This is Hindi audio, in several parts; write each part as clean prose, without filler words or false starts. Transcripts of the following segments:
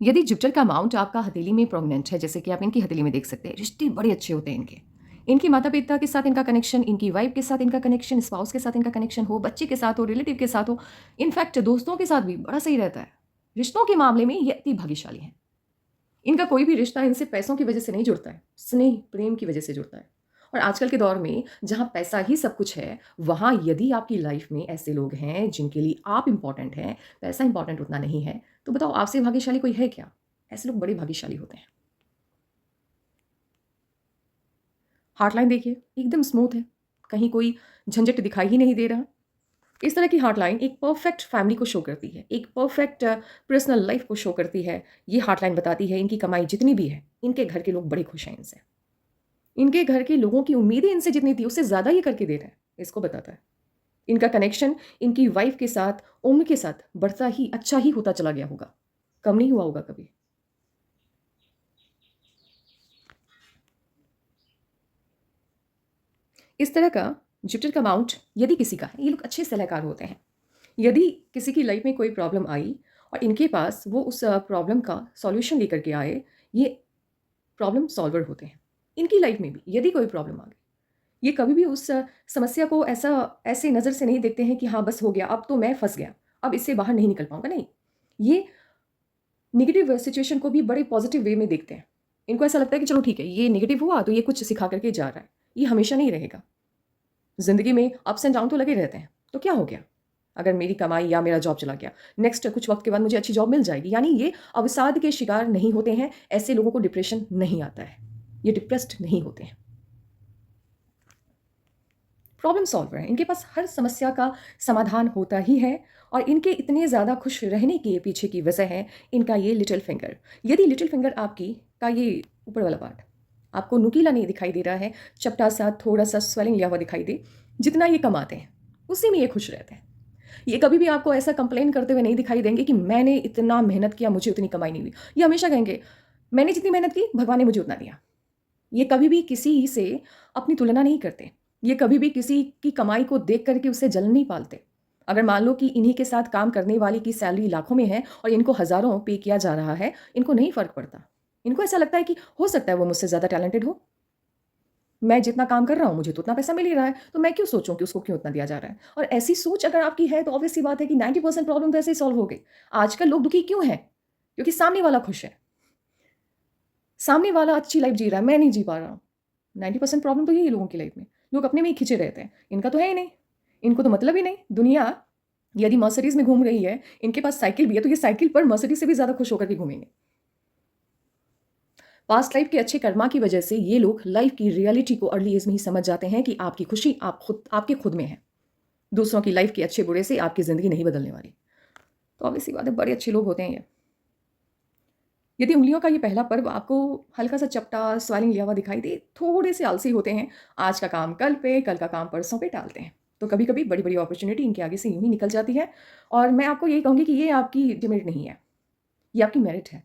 यदि जुपिटर का माउंट आपका हथेली में प्रोमिनेंट है, जैसे कि आप इनकी हथेली में देख सकते हैं, रिश्ते बड़े अच्छे होते हैं इनके। इनके माता-पिता के साथ इनका कनेक्शन, इनकी वाइफ के साथ इनका कनेक्शन, स्पाउस के साथ इनका कनेक्शन हो, बच्चे के साथ हो, रिलेटिव के साथ हो, इनफैक्ट दोस्तों के साथ भी बड़ा सही रहता है। रिश्तों के मामले में ये अति भाग्यशाली हैं। इनका कोई भी रिश्ता इनसे पैसों की वजह से नहीं जुड़ता है, स्नेह, प्रेम की वजह से जुड़ता है। और आजकल के दौर में जहाँ पैसा ही सब कुछ है, वहाँ यदि आपकी लाइफ में ऐसे लोग हैं जिनके लिए आप इम्पोर्टेंट हैं, पैसा इम्पोर्टेंट उतना नहीं है, तो बताओ आपसे भाग्यशाली कोई है क्या? ऐसे लोग बड़े भाग्यशाली होते हैं। हार्ट लाइन देखिए, एकदम स्मूथ है, कहीं कोई झंझट दिखाई ही नहीं दे रहा। इस तरह की हार्ट लाइन एक परफेक्ट फैमिली को शो करती है, एक परफेक्ट पर्सनल लाइफ को शो करती है। ये हार्ट लाइन बताती है इनकी कमाई जितनी भी है, इनके घर के लोग बड़े खुश हैं इनसे। इनके घर के लोगों की उम्मीदें इनसे जितनी थी, उससे ज़्यादा ये करके दे रहे हैं, इसको बताता है। इनका कनेक्शन इनकी वाइफ के साथ, उम्र के साथ बढ़ता ही अच्छा ही होता चला गया होगा, कम नहीं हुआ होगा कभी। इस तरह का जुपिटर का माउंट यदि किसी का है, ये लोग अच्छे सलाहकार होते हैं। यदि किसी की लाइफ में कोई प्रॉब्लम आई और इनके पास वो उस प्रॉब्लम का सॉल्यूशन लेकर के आए, ये प्रॉब्लम सॉल्वर होते हैं। इनकी लाइफ में भी यदि कोई प्रॉब्लम आ गई, ये कभी भी उस समस्या को ऐसे नज़र से नहीं देखते हैं कि हाँ, बस हो गया, अब तो मैं फँस गया, अब इससे बाहर नहीं निकल पाऊँगा, नहीं। ये नेगेटिव सिचुएशन को भी बड़े पॉज़िटिव वे में देखते हैं। इनको ऐसा लगता है कि चलो ठीक है, ये नेगेटिव हुआ तो ये कुछ सिखा कर के जा रहा है, ये हमेशा नहीं रहेगा। ज़िंदगी में अप्स एंड डाउन तो लगे रहते हैं, तो क्या हो गया? अगर मेरी कमाई या मेरा जॉब चला गया, नेक्स्ट कुछ वक़्त के बाद मुझे अच्छी जॉब मिल जाएगी, यानी ये अवसाद के शिकार नहीं होते हैं, ऐसे लोगों को डिप्रेशन नहीं आता है। ये डिप्रेस्ड नहीं होते हैं। प्रॉब्लम सॉल्वर हैं, इनके पास हर समस्या का समाधान होता ही है और इनके इतने ज़्यादा खुश रहने के पीछे की वजह है इनका ये लिटिल फिंगर। यदि लिटिल फिंगर आपकी का ये ऊपर वाला पार्ट आपको नुकीला नहीं दिखाई दे रहा है, चपटा-सा, थोड़ा-सा स्वेलिंग लिया हुआ दिखाई दे, जितना ये कमाते हैं, उसी में ये खुश रहते हैं। ये कभी भी आपको ऐसा कंप्लेन करते हुए नहीं दिखाई देंगे कि मैंने इतना मेहनत किया, मुझे उतनी कमाई नहीं हुई। ये हमेशा कहेंगे, मैंने जितनी मेहनत की, भगवान ने मुझे उतना दिया। ये कभी भी किसी से अपनी तुलना नहीं करते। ये कभी भी किसी की कमाई को देख कर के उससे जलन नहीं पालते। अगर मान लो कि इन्हीं के साथ काम करने वाले की सैलरी लाखों में है और इनको हज़ारों पे किया जा रहा है, इनको नहीं फ़र्क पड़ता। इनको ऐसा लगता है कि हो सकता है वो मुझसे ज़्यादा टैलेंटेड हो। मैं जितना काम कर रहा हूँ, मुझे तो उतना पैसा मिल ही रहा है, तो मैं क्यों सोचूँ कि उसको क्यों उतना दिया जा रहा है? और ऐसी सोच अगर आपकी है, तो ऑब्वियस सी बात है कि 90% प्रॉब्लम तो ऐसे ही सॉल्व हो गई। आजकल लोग दुखी क्यों हैं? क्योंकि सामने वाला खुश है। सामने वाला अच्छी लाइफ़ जी रहा है, मैं नहीं जी पा रहा हूँ। 90% प्रॉब्लम तो यही है लोगों की लाइफ़ में। लोग अपने में ही खिंचे रहते हैं। इनका तो है ही नहीं। इनको तो मतलब ही नहीं। दुनिया यदि मर्सिडीज़ में घूम रही है, इनके पास साइकिल भी है, तो ये साइकिल पर मर्सिडीज़ से भी ज़्यादा खुश होकर के घूमेंगे। पास्ट लाइफ़ के अच्छे कर्मा की वजह से ये लोग लाइफ़ की रियलिटी को अर्ली एज में ही समझ जाते हैं कि आपकी खुशी आपके खुद में है। दूसरों की लाइफ़ के अच्छे-बुरे से आपकी ज़िंदगी नहीं बदलने वाली। तो ऑब्वियस सी बात है, बड़े अच्छे लोग होते हैं ये। यदि उँगलियों का ये पहला पर्व आपको हल्का-सा चपटा, स्वेलिंग लिया हुआ दिखाई दे, थोड़े से आलसी होते हैं, आज का काम कल पे, कल का काम परसों पे टालते हैं। तो कभी-कभी बड़ी-बड़ी अपॉर्च्युनिटी इनके आगे से यूँ ही निकल जाती है और मैं आपको यही कहूँगी कि ये आपकी डिमेरिट नहीं है, ये आपकी मेरिट है।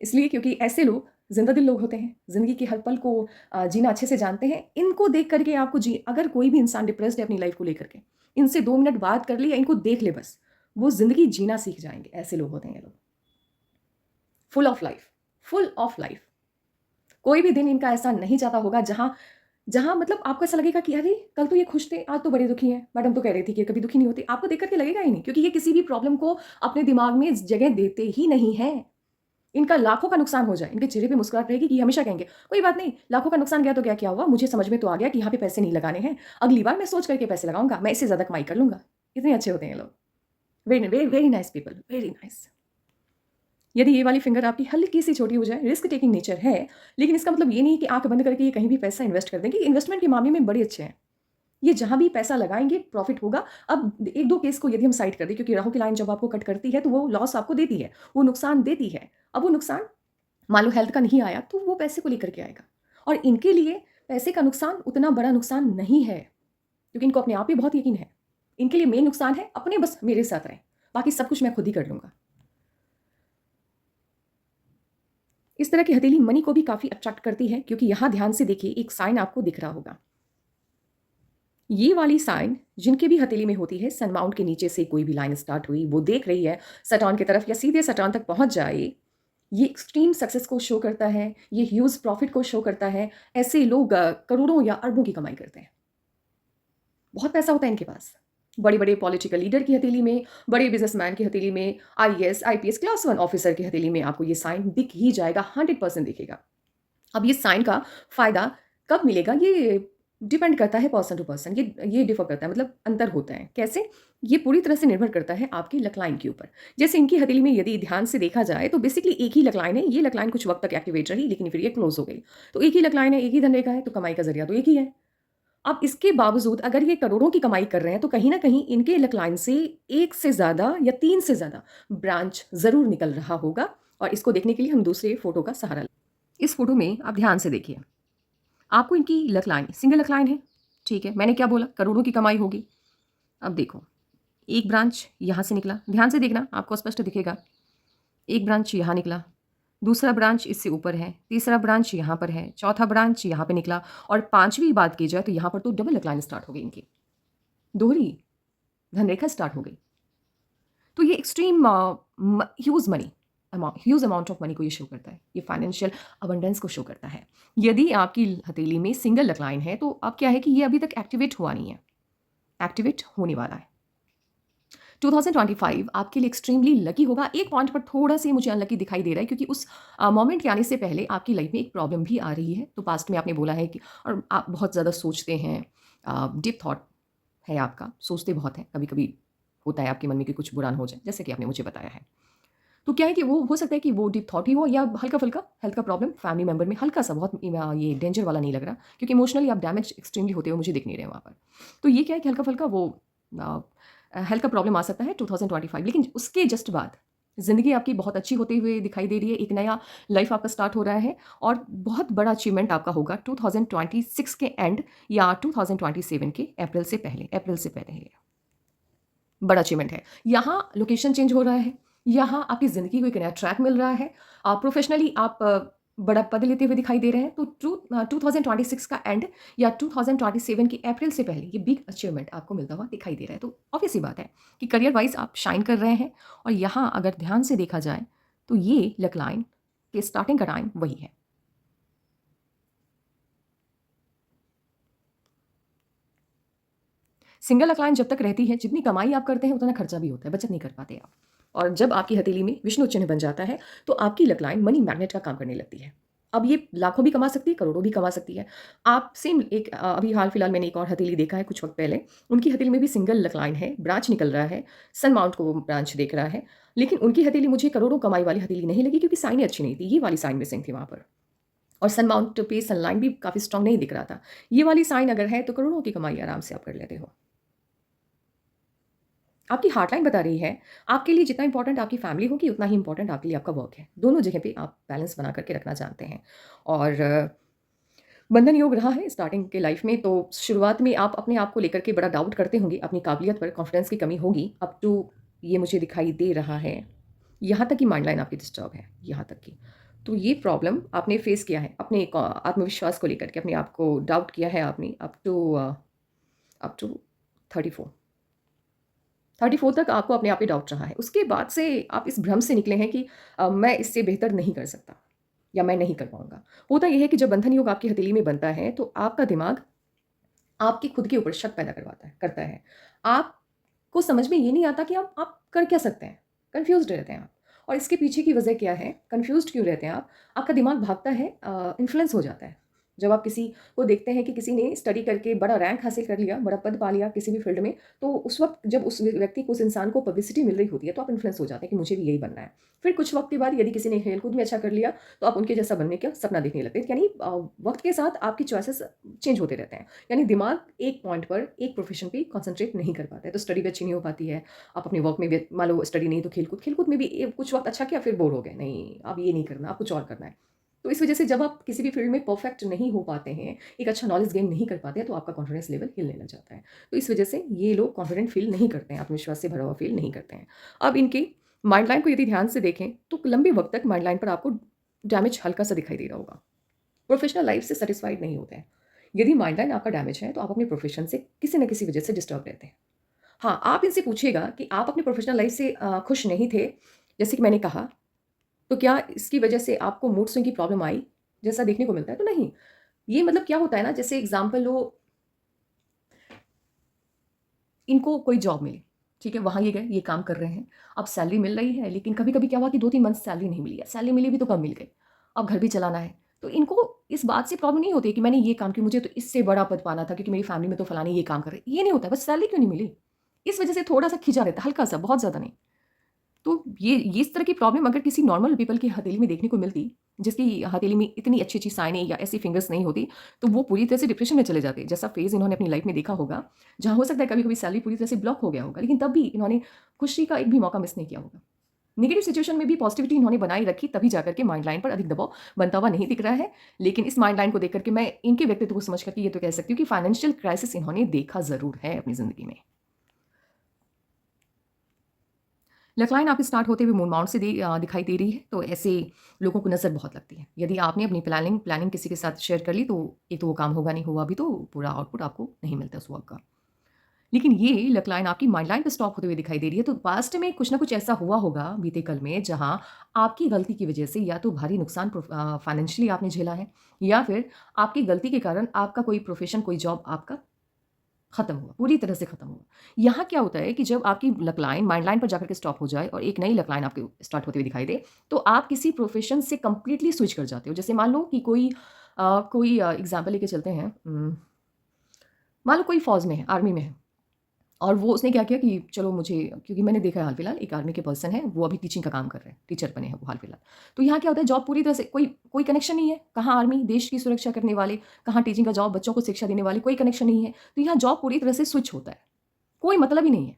इसलिए क्योंकि ऐसे लोग ज़िंदा-दिल लोग होते हैं, ज़िंदगी के हर पल को जीना अच्छे से जानते हैं। इनको देख कर के आपको जी अगर कोई भी इंसान डिप्रेस्ड है अपनी लाइफ़ को लेकर के, इनसे 2 मिनट बात कर ले या इनको देख ले बस, वो ज़िंदगी जीना सीख जाएँगे। ऐसे लोग होते हैं ये लोग। Full of life, full of life. कोई भी दिन इनका ऐसा नहीं जाता होगा जहाँ जहाँ मतलब आपको ऐसा लगेगा कि अरे! कल तो ये खुश थे, आज तो बड़े दुखी हैं। मैडम तो कह रही थी कि ये कभी दुखी नहीं होती। आपको देख कर के लगेगा ही नहीं क्योंकि ये किसी भी प्रॉब्लम को अपने दिमाग में जगह देते ही नहीं हैं। इनका लाखों का नुकसान हो जाए, इनके चेहरे पे मुस्कुराहट रहेगी कि ये हमेशा कहेंगे, "कोई बात नहीं, लाखों का नुकसान गया तो क्या हुआ? मुझे समझ में तो आ गया कि यहाँ पे पैसे नहीं लगाने हैं। अगली बार मैं सोच करके पैसे लगाऊँगा, मैं इससे ज़्यादा कमाई कर लूँगा।" इतने अच्छे होते हैं ये लोग। Very very very nice people, very nice. यदि ये वाली फिंगर आपकी हल्की-सी छोटी हो जाए, रिस्क टेकिंग नेचर है, लेकिन इसका मतलब ये नहीं कि आँख बंद करके ये कहीं भी पैसा इन्वेस्ट कर देंगे। इन्वेस्टमेंट के मामले में बड़े अच्छे हैं। ये जहाँ भी पैसा लगाएँगे प्रॉफ़िट होगा। अब 1-2 केस को यदि हम साइड कर दें क्योंकि राहु की लाइन जब आपको कट करती है तो वो लॉस आपको देती है, वो नुकसान देती है। अब वो नुकसान मान लो हेल्थ का नहीं आया तो वो पैसे को लेकर के आएगा और इनके लिए पैसे का नुकसान उतना बड़ा नुकसान नहीं है, क्योंकि इनको अपने आप पे बहुत यकीन है। इनके लिए मेन नुकसान है अपने बस मेरे साथ रहें, बाकी सब कुछ मैं खुद ही कर लूँगा। इस तरह की हथेली मनी को भी काफ़ी अट्रैक्ट करती है क्योंकि यहाँ ध्यान से देखिए एक साइन आपको दिख रहा होगा। ये वाली साइन जिनके भी हथेली में होती है, सन माउंट के नीचे से कोई भी लाइन स्टार्ट हुई, वो देख रही है सैटर्न की तरफ या सीधे सैटर्न तक पहुँच जाए, ये एक्सट्रीम सक्सेस को शो करता है, ये ह्यूज प्रॉफिट को शो करता है। ऐसे लोग करोड़ों या अरबों की कमाई करते हैं। बहुत पैसा होता है इनके पास। बड़े-बड़े पॉलिटिकल लीडर की हथेली में, बड़े बिज़नेसमैन की हथेली में, आईएएस, आईपीएस क्लास 1 ऑफिसर की हथेली में आपको ये साइन दिख ही जाएगा, 100% दिखेगा। अब ये साइन का फ़ायदा कब मिलेगा, ये डिपेंड करता है पर्सन टू पर्सन। ये डिफ़र करता है, मतलब अंतर होता है। कैसे? ये पूरी तरह से निर्भर करता है आपकी लक लाइन के ऊपर। जैसे इनकी हथेली में यदि ध्यान से देखा जाए तो बेसिकली एक ही लक लाइन है। ये लक लाइन कुछ वक़्त तक एक्टिवेट रही, लेकिन फिर ये क्लोज़ हो गई। तो एक ही लक लाइन है, एक ही धनरेखा है, तो कमाई का ज़रिया तो एक ही है। अब इसके बावजूद अगर ये करोड़ों की कमाई कर रहे हैं, तो कहीं न कहीं इनके लक लाइन से 1 से ज़्यादा या 3 से ज़्यादा ब्रांच ज़रूर निकल रहा होगा, और इसको देखने के लिए हम दूसरे फ़ोटो का सहारा लें। इस फ़ोटो में आप ध्यान से देखिए। आपको इनकी luck line single luck line है, ठीक है। मैंने क्या बोला? करोड़ों की कमाई होगी। अब देखो, एक ब्रांच यहाँ से निकला, ध्यान से देखना आपको स्पष्ट दिखेगा। एक ब्रांच यहाँ निकला, दूसरा ब्रांच इससे ऊपर है, तीसरा ब्रांच यहाँ पर है, चौथा ब्रांच यहाँ पे निकला, और पाँचवीं बात की जाए तो यहाँ पर तो डबल लक लाइन स्टार्ट हो गई इनकी, दोहरी धनरेखा स्टार्ट हो गई। तो ये extreme huge amount of money को ये शो करता है। ये फाइनेंशियल अबंडेंस को शो करता है। यदि आपकी हथेली में सिंगल लक लाइन है, तो अब क्या है कि ये अभी तक एक्टिवेट हुआ नहीं है, एक्टिवेट होने वाला है। 2025 आपके लिए एक्सट्रीमली लकी होगा। एक पॉइंट पर थोड़ा से मुझे अनलकी दिखाई दे रहा है, क्योंकि उस मोमेंट के आने से पहले आपकी लाइफ में एक प्रॉब्लम भी आ रही है। तो पास्ट में आपने बोला है कि, और आप बहुत ज़्यादा सोचते हैं, डीप थॉट है आपका, सोचते बहुत हैं। कभी कभी होता है आपके मन में कि कुछ बुरा ना हो जाए, जैसे कि आपने मुझे बताया है। तो क्या है कि वो हो सकता है कि वो डीप थॉट ही हो, या हल्का फुल्का हेल्थ का प्रॉब्लम फैमिली मेंबर में, हल्का सा, बहुत ये डेंजर वाला नहीं लग रहा, क्योंकि इमोशनली आप डैमेज एक्सट्रीमली होते हुए मुझे दिख नहीं रहे वहाँ पर। तो ये क्या है कि हल्का फुल्का वो हेल्थ का प्रॉब्लम आ सकता है 2025। लेकिन उसके जस्ट बाद ज़िंदगी आपकी बहुत अच्छी होते हुए दिखाई दे रही है। एक नया लाइफ आपका स्टार्ट हो रहा है, और बहुत बड़ा अचीवमेंट आपका होगा 2026 के एंड या 2027 के अप्रैल से पहले है। बड़ा अचीवमेंट है। यहाँ लोकेशन चेंज हो रहा है, यहाँ आपकी ज़िंदगी को एक नया ट्रैक मिल रहा है। प्रोफ़ेशनली आप बड़ा पद लेते हुए दिखाई दे रहे हैं। तो 2026 का एंड या 2027 के अप्रैल से पहले ये बिग अचीवमेंट आपको मिलता हुआ दिखाई दे रहा है। तो ऑब्वियस सी बात है कि करियर वाइज़ आप शाइन कर रहे हैं, और यहाँ अगर ध्यान से देखा जाए तो ये लक लाइन के स्टार्टिंग का टाइम वही है। सिंगल लक लाइन जब तक रहती है, जितनी कमाई आप करते हैं उतना खर्चा भी होता है, बचत नहीं कर पाते आप। और जब आपकी हथेली में विष्णु चिन्ह बन जाता है, तो आपकी लक लाइन मनी मैग्नेट का काम करने लगती है। अब ये लाखों भी कमा सकती है, करोड़ों भी कमा सकती है। आप सेम एक अभी हाल-फिलहाल मैंने एक और हथेली देखा है कुछ वक़्त पहले, उनकी हथेली में भी सिंगल लक लाइन है, ब्रांच निकल रहा है, सन माउंट को वो ब्रांच देख रहा है। लेकिन उनकी हथेली मुझे करोड़ों कमाई वाली हथेली नहीं लगी, क्योंकि साइन ही अच्छी नहीं थी, ये वाली साइन मिसिंग थी वहाँ पर। और सन माउंट पे सन लाइन भी काफ़ी स्ट्रॉन्ग नहीं दिख रहा था। ये वाली साइन अगर है, तो करोड़ों की कमाई आराम से आप कर लेते हो। आपकी हार्टलाइन बता रही है, आपके लिए जितना इम्पोर्टेंट आपकी फैमिली होगी, उतना ही इम्पोर्टेंट आपके लिए आपका वर्क है। दोनों जगह पे आप बैलेंस बना करके रखना जानते हैं। और बंधन योग रहा है स्टार्टिंग के लाइफ में, तो शुरुआत में आप अपने आप को लेकर के बड़ा डाउट करते होंगे, अपनी काबिलियत पर कॉन्फिडेंस की कमी होगी। अप टू ये मुझे दिखाई दे रहा है, यहाँ तक कि माइंड लाइन आपकी डिस्टर्ब है, यहाँ तक की। तो ये प्रॉब्लम आपने फेस किया है अपने आत्मविश्वास को लेकर के, अपने आप को डाउट किया है आपने अप टू 34 34 तक आपको अपने आप पे डाउट रहा है। उसके बाद से आप इस भ्रम से निकले हैं कि मैं इससे बेहतर नहीं कर सकता, या मैं नहीं कर पाऊँगा। होता ये है कि जब बंधन योग आपकी हथेली में बनता है, तो आपका दिमाग आपके खुद के ऊपर शक पैदा करता है। आपको समझ में ये नहीं आता कि आप कर क्या सकते हैं? कन्फ्यूज़्ड रहते हैं आप। और इसके पीछे की वजह क्या है? कन्फ्यूज़्ड क्यों रहते हैं आप? आपका दिमाग भागता है, इन्फ्लुएंस हो जाता है। जब आप किसी को देखते हैं कि किसी ने स्टडी करके बड़ा रैंक हासिल कर लिया, बड़ा पद पा लिया किसी भी फ़ील्ड में, तो उस वक़्त जब उस व्यक्ति को, उस इंसान को पब्लिसिटी मिल रही होती है, तो आप इन्फ्लुएंस हो जाते हैं कि मुझे भी यही बनना है। फिर कुछ वक़्त के बाद यदि किसी ने खेल-कूद में अच्छा कर लिया, तो आप उनके जैसा बनने का सपना देखने लगते हैं। यानी वक़्त के साथ आपकी चॉइसेस चेंज होते रहते हैं। यानी दिमाग एक पॉइंट पर, एक प्रोफ़ेशन पे कॉन्संट्रेट नहीं कर पाता है। तो स्टडी भी अच्छी नहीं हो पाती है। आप अपने वर्क में भी, मान लो स्टडी नहीं तो खेल-कूद में भी कुछ वक़्त अच्छा किया, फिर बोर हो गए, नहीं अब ये नहीं करना, अब कुछ और करना है। तो इस वजह से जब आप किसी भी फ़ील्ड में परफ़ेक्ट नहीं हो पाते हैं, एक अच्छा नॉलेज गेन नहीं कर पाते हैं, तो आपका कॉन्फिडेंस लेवल हिलने लग जाता है। तो इस वजह से ये लोग कॉन्फिडेंट फ़ील नहीं करते हैं, आत्मविश्वास से भरा हुआ फ़ील नहीं करते हैं। अब इनके माइंड लाइन को यदि ध्यान से देखें, तो लंबे वक़्त तक माइंड लाइन पर आपको डैमेज हल्का-सा दिखाई दे रहा होगा। प्रोफ़ेशनल लाइफ़ से सैटिस्फाइड नहीं होते हैं। यदि माइंड लाइन आपका डैमेज है, तो आप अपने प्रोफ़ेशन से किसी न किसी वजह से डिस्टर्ब रहते हैं। हाँ, आप इनसे पूछिएगा कि आप अपनी प्रोफ़ेशनल लाइफ़ से खुश नहीं थे, जैसे कि मैंने कहा, तो क्या इसकी वजह से आपको मूड स्विंग की प्रॉब्लम आई, जैसा देखने को मिलता है? तो नहीं। ये मतलब क्या होता है ना, जैसे एग्ज़ाम्पल लो, इनको कोई जॉब मिली, ठीक है? वहाँ ये गए, ये काम कर रहे हैं, अब सैलरी मिल रही है, लेकिन कभी-कभी क्या हुआ कि 2-3 मंथ सैलरी नहीं मिली, या सैलरी मिली भी तो कम मिल गई। अब घर भी चलाना है, तो इनको इस बात से प्रॉब्लम नहीं होती है कि मैंने ये काम किया, मुझे तो इससे बड़ा पद पाना था क्योंकि मेरी फैमिली में तो फलानी ये काम कर रही है। ये नहीं होता है, बस सैलरी क्यों नहीं मिली? इस वजह से थोड़ा-सा खिंचा रहता है, हल्का-सा, बहुत ज़्यादा नहीं। तो ये इस तरह की प्रॉब्लम अगर किसी नॉर्मल पीपल की हथेली में देखने को मिलती, जिसकी हथेली में इतनी अच्छी-अच्छी साइनें या ऐसी फिंगर्स नहीं होती, तो वो पूरी तरह से डिप्रेशन में चले जाते। जैसा फ़ेज़ इन्होंने अपनी लाइफ़ में देखा होगा, जहाँ हो सकता है कभी-कभी सैलरी पूरी तरह से ब्लॉक हो गया होगा, लेकिन तब भी इन्होंने खुशी का एक भी मौका मिस नहीं किया होगा। नेगेटिव सिचुएशन में भी पॉज़िटिविटी इन्होंने बनाई रखी, तभी जाकर के माइंड लाइन पर अधिक दबाव बनता हुआ नहीं दिख रहा है। लेकिन इस माइंड लाइन को देख कर के मैं इनके व्यक्तित्व को समझ कर के ये तो कह सकती हूँ कि फाइनेंशियल क्राइसिस इन्होंने देखा ज़रूर है अपनी ज़िंदगी में। लकलाइन आपके स्टार्ट होते हुए मून माउंट से दिखाई दे रही है, तो ऐसे लोगों को नज़र बहुत लगती है। यदि आपने अपनी प्लानिंग प्लानिंग किसी के साथ शेयर कर ली, तो एक तो वो काम होगा नहीं, हुआ भी तो पूरा आउटपुट आपको नहीं मिलता उस वर्क का। लेकिन ये लकलाइन आपकी माइंड लाइन पे स्टॉप होते हुए दिखाई दे रही है, तो पास्ट में कुछ ना कुछ ऐसा हुआ होगा बीते कल में, जहाँ आपकी गलती की वजह से या तो भारी नुकसान फाइनेंशियली आपने झेला है, या फिर आपकी गलती के कारण आपका कोई प्रोफ़ेशन, कोई जॉब आपका खत्म हुआ, पूरी तरह से खत्म हुआ। यहाँ क्या होता है कि जब आपकी लक लाइन माइंड लाइन पर जाकर के स्टॉप हो जाए और एक नई लक लाइन आपके स्टार्ट होते हुए दिखाई दे, तो आप किसी प्रोफ़ेशन से कंप्लीटली स्विच कर जाते हो। जैसे मान लो कि कोई एग्ज़ाम्पल लेके चलते हैं, मान लो कोई फ़ौज में है, आर्मी में है। और वो उसने क्या किया कि चलो मुझे, क्योंकि मैंने देखा है हाल-फिलहाल एक आर्मी के पर्सन है, वो अभी टीचिंग का काम कर रहे हैं, टीचर बने हैं वो हाल-फिलहाल। तो यहाँ क्या होता है, जॉब पूरी तरह से कोई कोई कनेक्शन नहीं है, कहाँ आर्मी देश की सुरक्षा करने वाले, कहाँ टीचिंग का जॉब बच्चों को शिक्षा देने वाले, कोई कनेक्शन नहीं है। तो यहाँ जॉब पूरी तरह से स्विच होता है, कोई मतलब ही नहीं है।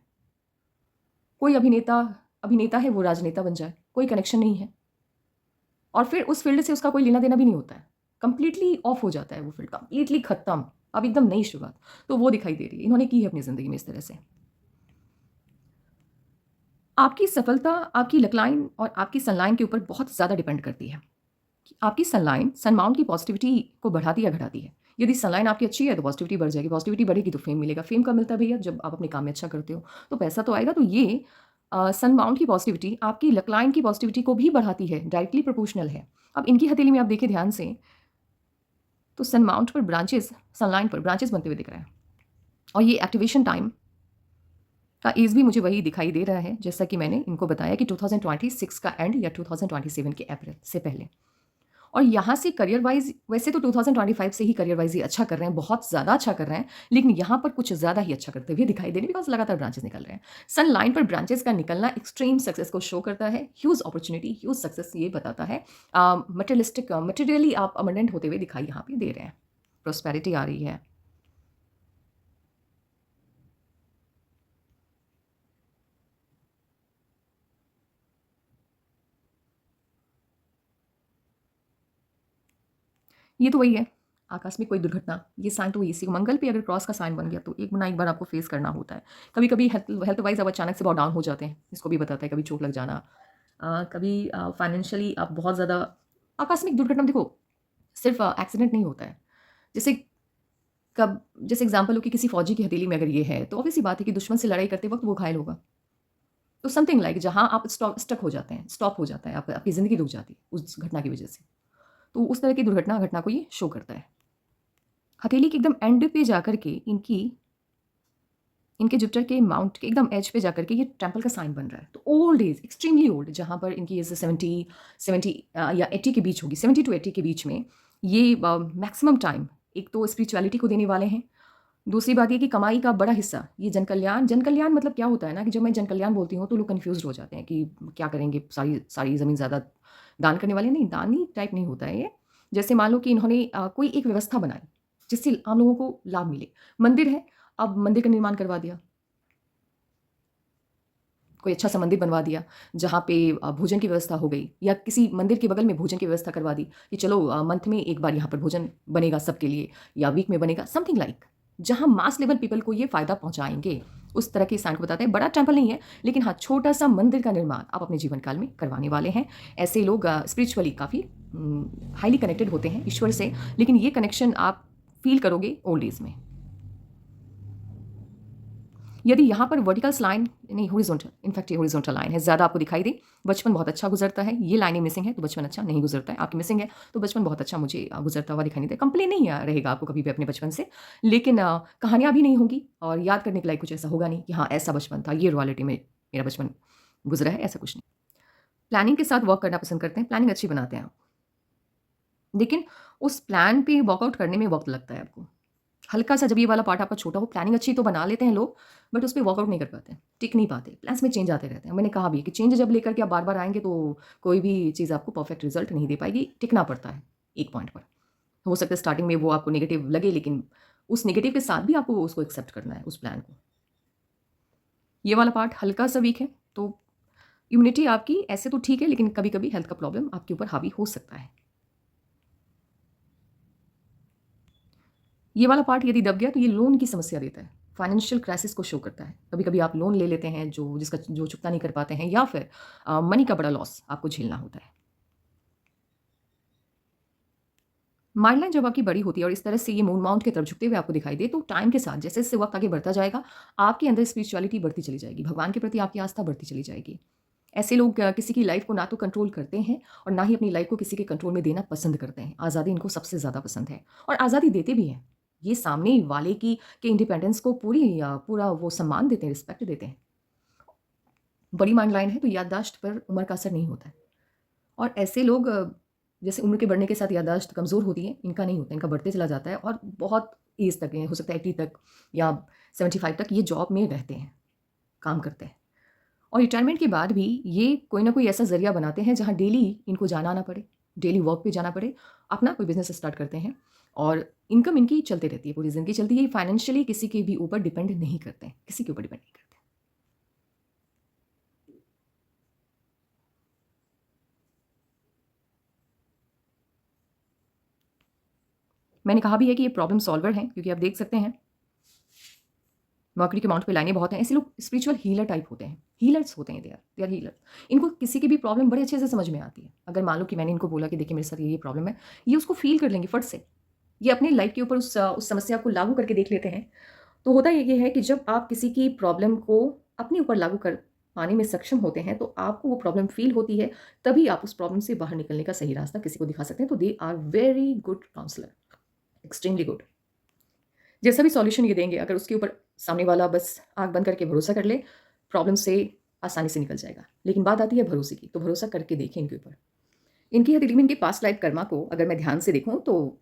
कोई अभिनेता अभिनेता है, वो राजनेता बन जाए, कोई कनेक्शन नहीं है। और फिर उस फ़ील्ड से उसका कोई लेना-देना भी नहीं होता है। कंप्लीटली ऑफ हो जाता है वो फ़ील्ड, कंप्लीटली खत्म, अब एकदम नई शुरुआत। तो वो दिखाई दे रही है, इन्होंने की है अपनी ज़िंदगी में इस तरह से। आपकी सफलता आपकी लकलाइन और आपकी सनलाइन के ऊपर बहुत ज़्यादा डिपेंड करती है। कि आपकी सनलाइन सनमाउंट की पॉजिटिविटी को बढ़ाती या घटाती है। यदि सनलाइन आपकी अच्छी है तो पॉजिटिविटी बढ़ जाएगी, पॉजिटिविटी बढ़ेगी तो फेम मिलेगा। फेम कब मिलता है भैया? जब आप अपने काम में अच्छा करते हो, तो पैसा तो आएगा। तो ये सनमाउंट की पॉजिटिविटी आपकी लकलाइन की पॉजिटिविटी को भी बढ़ाती है, डायरेक्टली प्रोपोर्शनल है। अब इनकी हथेली में आप देखें ध्यान से, तो सनमाउंट पर ब्रांचेज़, सनलाइन पर ब्रांचेज़ बनते हुए दिख रहे हैं। और ये एक्टिवेशन टाइम का एज भी मुझे वही दिखाई दे रहा है, जैसा कि मैंने इनको बताया कि 2026 का एंड या 2027 के अप्रैल से पहले। और यहाँ से करियर वाइज़ वैसे तो 2025 से ही करियर वाइज़ ये अच्छा कर रहे हैं, बहुत ज़्यादा अच्छा कर रहे हैं, लेकिन यहाँ पर कुछ ज़्यादा ही अच्छा करते हुए दिखाई दे रहे हैं, बिकॉज़ लगातार ब्रांचेज़ निकल रहे हैं। सन लाइन पर ब्रांचेज़ का निकलना एक्सट्रीम सक्सेस को शो करता है, ह्यूज अपॉर्च्युनिटी, ह्यूज सक्सेस ये बताता है। मटेरियली आप अबंडेंट होते हुए दिखाई यहाँ पे दे रहे हैं। प्रॉस्पेरिटी आ रही है। ये तो वही है, आकस्मिक कोई दुर्घटना, ये साइन तो इसी को मंगल पे अगर क्रॉस का साइन बन गया तो एक ना एक बार आपको फेस करना होता है। कभी-कभी हेल्थ हेल्थ वाइज़ आप अचानक से बहुत डाउन हो जाते हैं, इसको भी बताता है, कभी चोट लग जाना, कभी फाइनेंशियली आप बहुत ज़्यादा आकस्मिक दुर्घटना देखो, सिर्फ़ एक्सीडेंट नहीं होता है। जैसे कब जैसे एग्ज़ाम्पल हो कि किसी फ़ौजी की हथेली में अगर ये है, तो ऑब्वियस सी बात है कि दुश्मन से लड़ाई करते वक़्त वो घायल होगा। तो समथिंग लाइक जहाँ आप स्टक हो जाते हैं, स्टॉप हो जाता है, आपकी ज़िंदगी रुक जाती है उस घटना की वजह से। तो उस तरह की घटना को ये शो करता है। हथेली के एकदम एंड पे जाकर के इनके जुपिटर के माउंट के एकदम एज पे जाकर के ये टेम्पल का साइन बन रहा है। तो ओल्ड एज, एक्सट्रीमली ओल्ड, जहाँ पर इनकी एज 70 या 80 के बीच होगी, 70 टू 80 के बीच में ये मैक्सिमम टाइम एक तो स्पिरिचुअलिटी को देने वाले हैं। दूसरी बात ये कि कमाई का बड़ा हिस्सा ये जन कल्याण मतलब क्या होता है ना, कि जब मैं जन कल्याण बोलती हूँ तो लोग कन्फ्यूज़्ड हो जाते हैं कि क्या करेंगे, सारी सारी ज़मीन ज़्यादा दान करने वाले? नहीं, दानी टाइप नहीं होता है ये। जैसे मान लो कि इन्होंने कोई एक व्यवस्था बनाई जिससे आम लोगों को लाभ मिले। मंदिर है, अब मंदिर का निर्माण करवा दिया। कोई अच्छा-सा मंदिर बनवा दिया, जहाँ पे भोजन की व्यवस्था हो गई, या किसी मंदिर के बगल में भोजन की व्यवस्था करवा दी कि चलो मंथ में एक बार यहाँ पर भोजन बनेगा सबके लिए, या वीक में बनेगा, समथिंग लाइक, जहाँ मास लेवल पीपल को ये फ़ायदा पहुँचाएँगे। उस तरह के साइन को बताते हैं। बड़ा टेम्पल नहीं है, लेकिन हाँ, छोटा-सा मंदिर का निर्माण आप अपने जीवन काल में करवाने वाले हैं। ऐसे लोग स्पिरिचुअली काफ़ी हाइली कनेक्टेड होते हैं ईश्वर से, लेकिन ये कनेक्शन आप फ़ील करोगे ओल्ड एज में। यदि यहाँ पर वर्टिकल लाइन नहीं, हॉरिजॉन्टल, इनफैक्ट ये हॉरिजॉन्टल लाइन है, ज़्यादा आपको दिखाई दे, बचपन बहुत अच्छा गुजरता है, ये लाइनें मिसिंग है तो बचपन अच्छा नहीं गुजरता है, आपकी मिसिंग है तो बचपन बहुत अच्छा मुझे गुजरता हुआ दिखाई नहीं देता। कंप्लेन नहीं रहेगा आपको कभी भी अपने बचपन से, लेकिन कहानियाँ भी नहीं होंगी और याद करने के लायक कुछ ऐसा होगा नहीं कि हाँ ऐसा बचपन था, ये रियलिटी में मेरा बचपन गुजरा है, ऐसा कुछ नहीं। प्लानिंग के साथ वर्क करना पसंद करते हैं, प्लानिंग अच्छी बनाते हैं आप, लेकिन उस प्लान पे वर्कआउट करने में वक्त लगता है आपको। हल्का सा जब ये वाला पार्ट आपका छोटा हो, प्लानिंग अच्छी तो बना लेते हैं लोग, बट उस पे वर्कआउट नहीं कर पाते, टिक नहीं पाते, प्लान्स में चेंज आते रहते हैं। मैंने कहा भी कि चेंज जब लेकर के आप बार बार आएंगे तो कोई भी चीज़ आपको परफेक्ट रिजल्ट नहीं दे पाएगी, टिकना पड़ता है एक पॉइंट पर। हो सकता है स्टार्टिंग में वो आपको नेगेटिव लगे, लेकिन उस नेगेटिव के साथ भी आपको उसको एक्सेप्ट करना है, उस प्लान को। ये वाला पार्ट हल्का सा वीक है, तो इम्यूनिटी आपकी ऐसे तो ठीक है, लेकिन कभी कभी हेल्थ का प्रॉब्लम आपके ऊपर हावी हो सकता है। ये वाला पार्ट यदि दब गया तो ये लोन की समस्या देता है, फाइनेंशियल क्राइसिस को शो करता है। कभी कभी आप लोन ले लेते हैं जो चुकता नहीं कर पाते हैं, या फिर मनी का बड़ा लॉस आपको झेलना होता है। माइंडलाइन जब आपकी बड़ी होती है और इस तरह से ये मून माउंट की तरफ झुकते हुए आपको दिखाई दे, तो टाइम के साथ जैसे जैसे वक्त आगे बढ़ता जाएगा, आपके अंदर स्पिरिचुअलिटी बढ़ती चली जाएगी, भगवान के प्रति आपकी आस्था बढ़ती चली जाएगी। ऐसे लोग किसी की लाइफ को ना तो कंट्रोल करते हैं और ना ही अपनी लाइफ को किसी के कंट्रोल में देना पसंद करते हैं। आज़ादी इनको सबसे ज़्यादा पसंद है और आज़ादी देते भी हैं। ये सामने वाले की के इंडिपेंडेंस को पूरा वो सम्मान देते हैं, रिस्पेक्ट देते हैं। बड़ी माइंड लाइन है तो याददाश्त पर उम्र का असर नहीं होता है, और ऐसे लोग जैसे उम्र के बढ़ने के साथ याददाश्त कमज़ोर होती है, इनका नहीं होता, इनका बढ़ते चला जाता है और बहुत एज तक, हो सकता है 80 तक या 75 तक ये जॉब में रहते हैं, काम करते हैं। और रिटायरमेंट के बाद भी ये कोई ना कोई ऐसा ज़रिया बनाते हैं जहाँ डेली इनको जाना आना पड़े, डेली वर्क पे जाना पड़े, अपना कोई बिज़नेस स्टार्ट करते हैं और इनकम इनकी चलती रहती है, पूरी ज़िंदगी चलती है। फाइनेंशियली किसी के भी ऊपर डिपेंड नहीं करते हैं, किसी के ऊपर डिपेंड नहीं करते। मैंने कहा भी है कि ये प्रॉब्लम सॉल्वर हैं, क्योंकि आप देख सकते हैं मर्करी के माउंट पे लाइनें बहुत हैं। ऐसे लोग स्पिरिचुअल हीलर टाइप होते हैं, हीलर्स होते हैं, दे आर हीलर। इनको किसी की भी प्रॉब्लम बड़े अच्छे से समझ में आती है। अगर मान लो कि मैंने इनको बोला कि देखिए मेरे साथ ये प्रॉब्लम है, ये उसको फील कर लेंगे फट से। ये अपने लाइफ के ऊपर उस समस्या को लागू करके देख लेते हैं। तो होता ये है कि जब आप किसी की प्रॉब्लम को अपने ऊपर लागू कर पाने में सक्षम होते हैं, तो आपको वो प्रॉब्लम फील होती है, तभी आप उस प्रॉब्लम से बाहर निकलने का सही रास्ता किसी को दिखा सकते हैं। तो they are very good counsellor, extremely good. जैसा भी सॉल्यूशन ये देंगे, अगर उसके ऊपर सामने वाला बस आँख बंद करके भरोसा कर ले, प्रॉब्लम से आसानी से निकल जाएगा। लेकिन बात आती है भरोसे की, तो भरोसा करके देखें इनके ऊपर। इनकी हथेली में इनके पास्ट लाइफ कर्मा को अगर मैं ध्यान से देखूँ, तो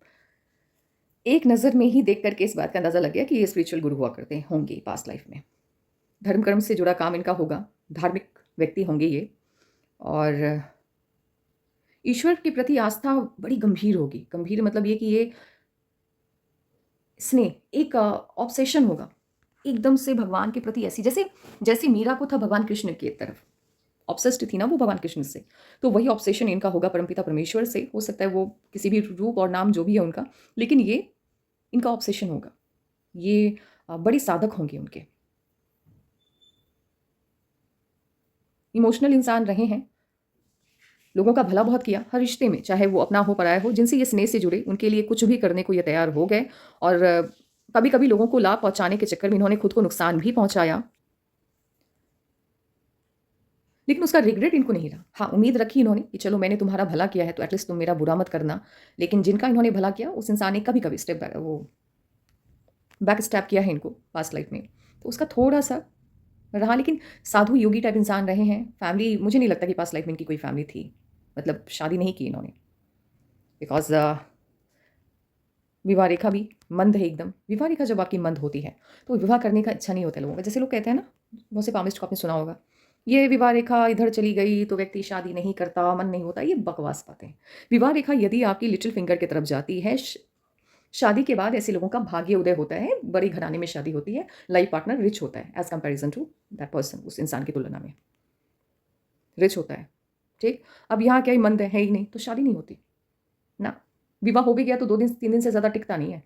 एक नज़र में ही देख करके इस बात का अंदाज़ा लग गया कि ये स्पिरिचुअल गुरु हुआ करते होंगे पास्ट लाइफ में। धर्म कर्म से जुड़ा काम इनका होगा, धार्मिक व्यक्ति होंगे ये, और ईश्वर के प्रति आस्था बड़ी गंभीर होगी। गंभीर मतलब ये कि ये स्नेह, एक ऑब्सेशन होगा एकदम से भगवान के प्रति, ऐसी जैसे जैसे मीरा को था भगवान कृष्ण की तरफ, ऑब्सेस्ड थी ना वो भगवान कृष्ण से, तो वही ऑब्सेशन इनका होगा परमपिता परमेश्वर से। हो सकता है वो किसी भी रूप और नाम जो भी है उनका, लेकिन ये इनका ऑब्सेशन होगा। ये बड़े साधक होंगे उनके, इमोशनल इंसान रहे हैं, लोगों का भला बहुत किया हर रिश्ते में, चाहे वो अपना हो पराया हो, जिनसे ये स्नेह से जुड़े उनके लिए कुछ भी करने को ये तैयार हो गए। और कभी कभी लोगों को लाभ पहुंचाने के चक्कर में इन्होंने खुद को नुकसान भी पहुंचाया, लेकिन उसका रिग्रेट इनको नहीं रहा। हाँ, उम्मीद रखी इन्होंने कि चलो मैंने तुम्हारा भला किया है तो एटलीस्ट तुम मेरा बुरा मत करना। लेकिन जिनका इन्होंने भला किया उस इंसान ने कभी कभी बैक स्टैप किया है इनको पास्ट लाइफ में, तो उसका थोड़ा सा रहा। लेकिन साधु योगी टाइप इंसान रहे हैं। फैमिली, मुझे नहीं लगता कि पास्ट लाइफ में इनकी कोई फैमिली थी, मतलब शादी नहीं की इन्होंने, बिकॉज विवाह रेखा भी मंद है एकदम। विवाह रेखा जब आपकी मंद होती है तो विवाह करने का इच्छा नहीं होता लोगों का। जैसे लोग कहते हैं ना, बहुत से पामिस्ट को आपने सुना होगा, ये विवाह रेखा इधर चली गई तो व्यक्ति शादी नहीं करता, मन नहीं होता। ये बकवास बातें हैं। विवाह रेखा यदि आपकी लिटिल फिंगर की तरफ जाती है, शादी के बाद ऐसे लोगों का भाग्य उदय होता है, बड़े घराने में शादी होती है, लाइफ पार्टनर रिच होता है as comparison to that person, उस इंसान की तुलना में रिच होता है। ठीक, अब यहाँ क्या ही मंद है ही नहीं, तो शादी नहीं होती ना। विवाह हो भी गया तो 2 दिन 3 दिन से ज़्यादा टिकता नहीं है।